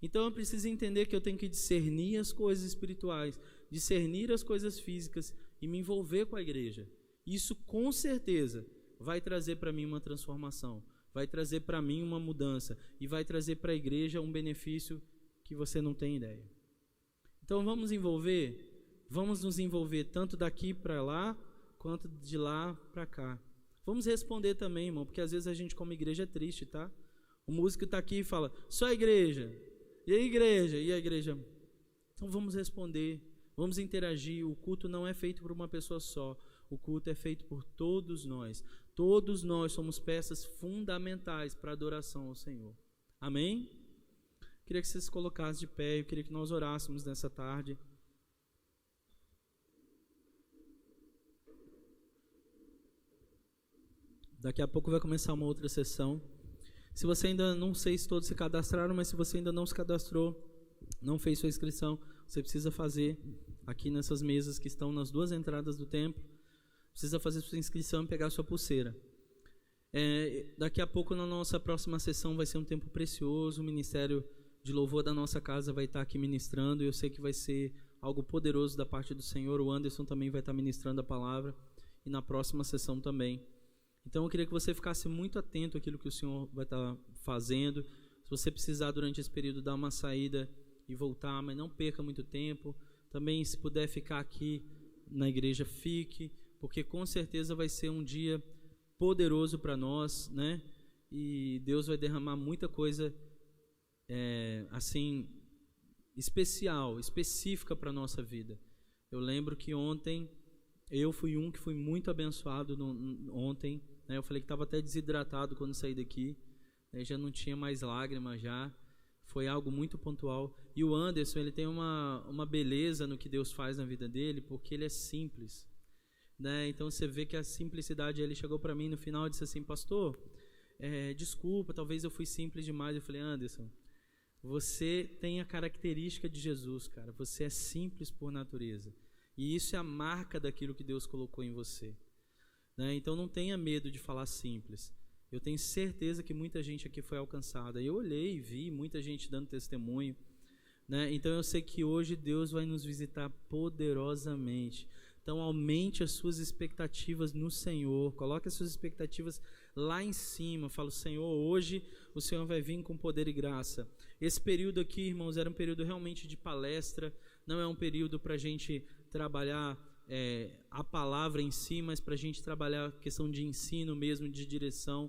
[SPEAKER 1] Então eu preciso entender que eu tenho que discernir as coisas espirituais, discernir as coisas físicas e me envolver com a igreja. Isso com certeza vai trazer para mim uma transformação, vai trazer para mim uma mudança e vai trazer para a igreja um benefício que você não tem ideia. Então vamos nos envolver tanto daqui para lá, quanto de lá para cá. Vamos responder também, irmão, porque às vezes a gente como igreja é triste, tá? O músico está aqui e fala, só a igreja. E a igreja? E a igreja? Então vamos responder, vamos interagir. O culto não é feito por uma pessoa só. O culto é feito por todos nós. Todos nós somos peças fundamentais para a adoração ao Senhor. Amém? Queria que vocês se colocassem de pé. Eu queria que nós orássemos nessa tarde. Daqui a pouco vai começar uma outra sessão. Se você ainda, não sei se todos se cadastraram, mas se você ainda não se cadastrou, não fez sua inscrição, você precisa fazer aqui nessas mesas que estão nas duas entradas do templo. Precisa fazer sua inscrição e pegar sua pulseira. Daqui a pouco, na nossa próxima sessão, vai ser um tempo precioso. O Ministério de Louvor da nossa casa vai estar aqui ministrando. E eu sei que vai ser algo poderoso da parte do Senhor. O Anderson também vai estar ministrando a palavra. E na próxima sessão também. Então eu queria que você ficasse muito atento àquilo que o Senhor vai estar fazendo. Se você precisar durante esse período dar uma saída e voltar, mas não perca muito tempo. Também, se puder ficar aqui na igreja, fique, porque com certeza vai ser um dia poderoso para nós, né? E Deus vai derramar muita coisa assim especial, específica para a nossa vida. Eu lembro que ontem eu fui que fui muito abençoado ontem. Eu falei que estava até desidratado quando saí daqui, já não tinha mais lágrimas já, foi algo muito pontual. E o Anderson, ele tem uma beleza no que Deus faz na vida dele, porque ele é simples, né? Então você vê que a simplicidade, ele chegou para mim no final e disse assim, pastor, desculpa, talvez eu fui simples demais. Eu falei, Anderson, você tem a característica de Jesus, cara, você é simples por natureza, e isso é a marca daquilo que Deus colocou em você. Então não tenha medo de falar simples. Eu tenho certeza que muita gente aqui foi alcançada. Eu olhei e vi muita gente dando testemunho, né? Então eu sei que hoje Deus vai nos visitar poderosamente. Então aumente as suas expectativas no Senhor. Coloque as suas expectativas lá em cima. Fala, Senhor, hoje o Senhor vai vir com poder e graça. Esse período aqui, irmãos, era um período realmente de palestra. Não é um período para a gente trabalhar a palavra em si, mas para a gente trabalhar a questão de ensino mesmo, de direção.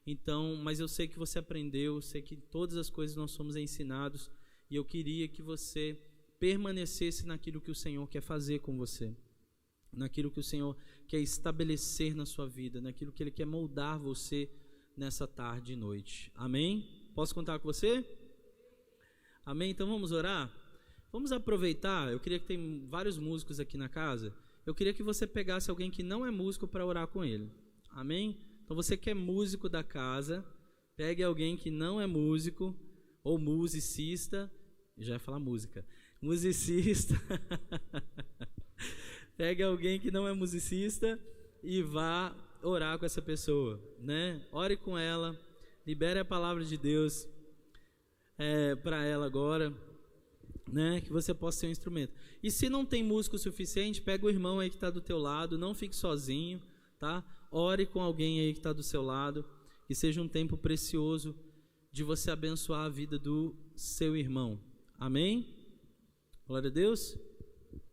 [SPEAKER 1] Então, mas eu sei que você aprendeu, eu sei que todas as coisas nós somos ensinados, e eu queria que você permanecesse naquilo que o Senhor quer fazer com você, naquilo que o Senhor quer estabelecer na sua vida, naquilo que Ele quer moldar você nessa tarde e noite. Amém? Posso contar com você? Amém? Então vamos orar? Vamos aproveitar, eu queria que tem vários músicos aqui na casa, eu queria que você pegasse alguém que não é músico para orar com ele. Amém? Então você que é músico da casa, pegue alguém que não é músico ou musicista, já ia falar música, musicista. Pegue alguém que não é musicista e vá orar com essa pessoa, né? Ore com ela, libere a palavra de Deus para ela agora, né? Que você possa ser um instrumento. E se não tem músico suficiente, pega o irmão aí que está do teu lado, não fique sozinho, tá? Ore com alguém aí que está do seu lado, que seja um tempo precioso de você abençoar a vida do seu irmão. Amém? Glória a Deus.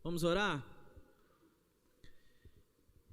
[SPEAKER 1] Vamos orar?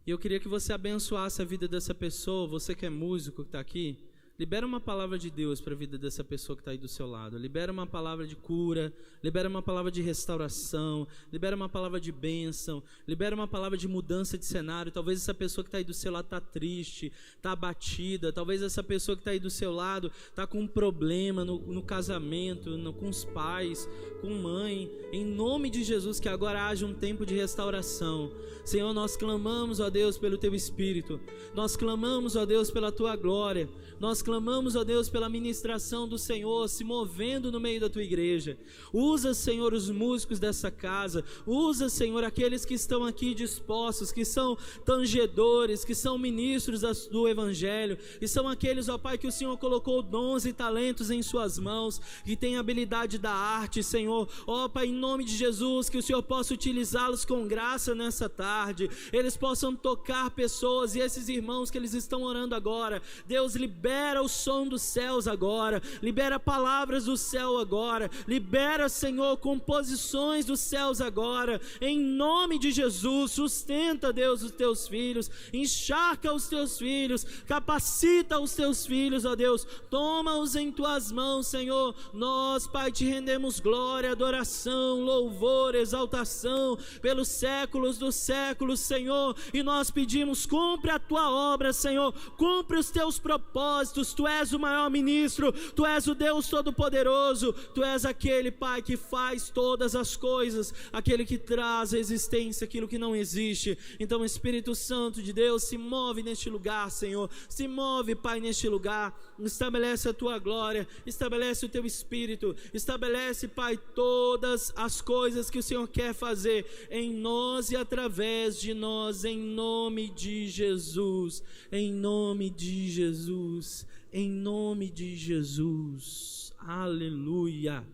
[SPEAKER 1] E eu queria que você abençoasse a vida dessa pessoa. Você que é músico, que está aqui, libera uma palavra de Deus para a vida dessa pessoa que está aí do seu lado. Libera uma palavra de cura, libera uma palavra de restauração, libera uma palavra de bênção, libera uma palavra de mudança de cenário. Talvez essa pessoa que está aí do seu lado está triste, está abatida. Talvez essa pessoa que está aí do seu lado está com um problema no casamento, com os pais, com mãe. Em nome de Jesus, que agora haja um tempo de restauração. Senhor, nós clamamos, ó Deus, pelo Teu Espírito. Nós clamamos, ó Deus, pela Tua glória. Nós clamamos, ó Deus, pela ministração do Senhor se movendo no meio da Tua igreja. Usa, Senhor, os músicos dessa casa. Usa, Senhor, aqueles que estão aqui dispostos, que são tangedores, que são ministros do Evangelho, que são aqueles, ó Pai, que o Senhor colocou dons e talentos em suas mãos, que têm habilidade da arte, Senhor. Ó Pai, em nome de Jesus, que o Senhor possa utilizá-los com graça nessa tarde. Eles possam tocar pessoas, e esses irmãos que eles estão orando agora, Deus, libera o som dos céus agora, libera palavras do céu agora, libera, Senhor, composições dos céus agora, em nome de Jesus. Sustenta, Deus, os Teus filhos, encharca os Teus filhos, capacita os Teus filhos, ó Deus, toma-os em Tuas mãos, Senhor. Nós, Pai, Te rendemos glória, adoração, louvor, exaltação, pelos séculos dos séculos, Senhor, e nós pedimos, cumpre a Tua obra, Senhor, cumpre os Teus propósitos. Tu és o maior ministro, Tu és o Deus Todo-Poderoso, Tu és aquele, Pai, que faz todas as coisas, aquele que traz à existência aquilo que não existe. Então, Espírito Santo de Deus, se move neste lugar, Senhor, se move, Pai, neste lugar, estabelece a Tua glória, estabelece o Teu Espírito, estabelece, Pai, todas as coisas que o Senhor quer fazer em nós e através de nós, em nome de Jesus, em nome de Jesus, em nome de Jesus. Aleluia,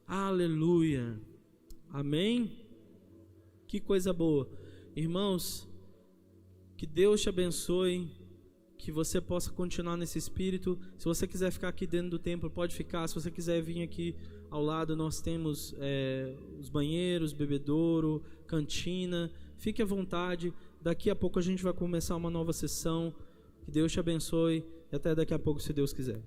[SPEAKER 1] aleluia, amém. Que coisa boa, irmãos, que Deus te abençoe, que você possa continuar nesse espírito. Se você quiser ficar aqui dentro do templo, pode ficar. Se você quiser vir aqui ao lado, nós temos os banheiros, bebedouro, cantina, fique à vontade. Daqui a pouco a gente vai começar uma nova sessão. Que Deus te abençoe e até daqui a pouco, se Deus quiser.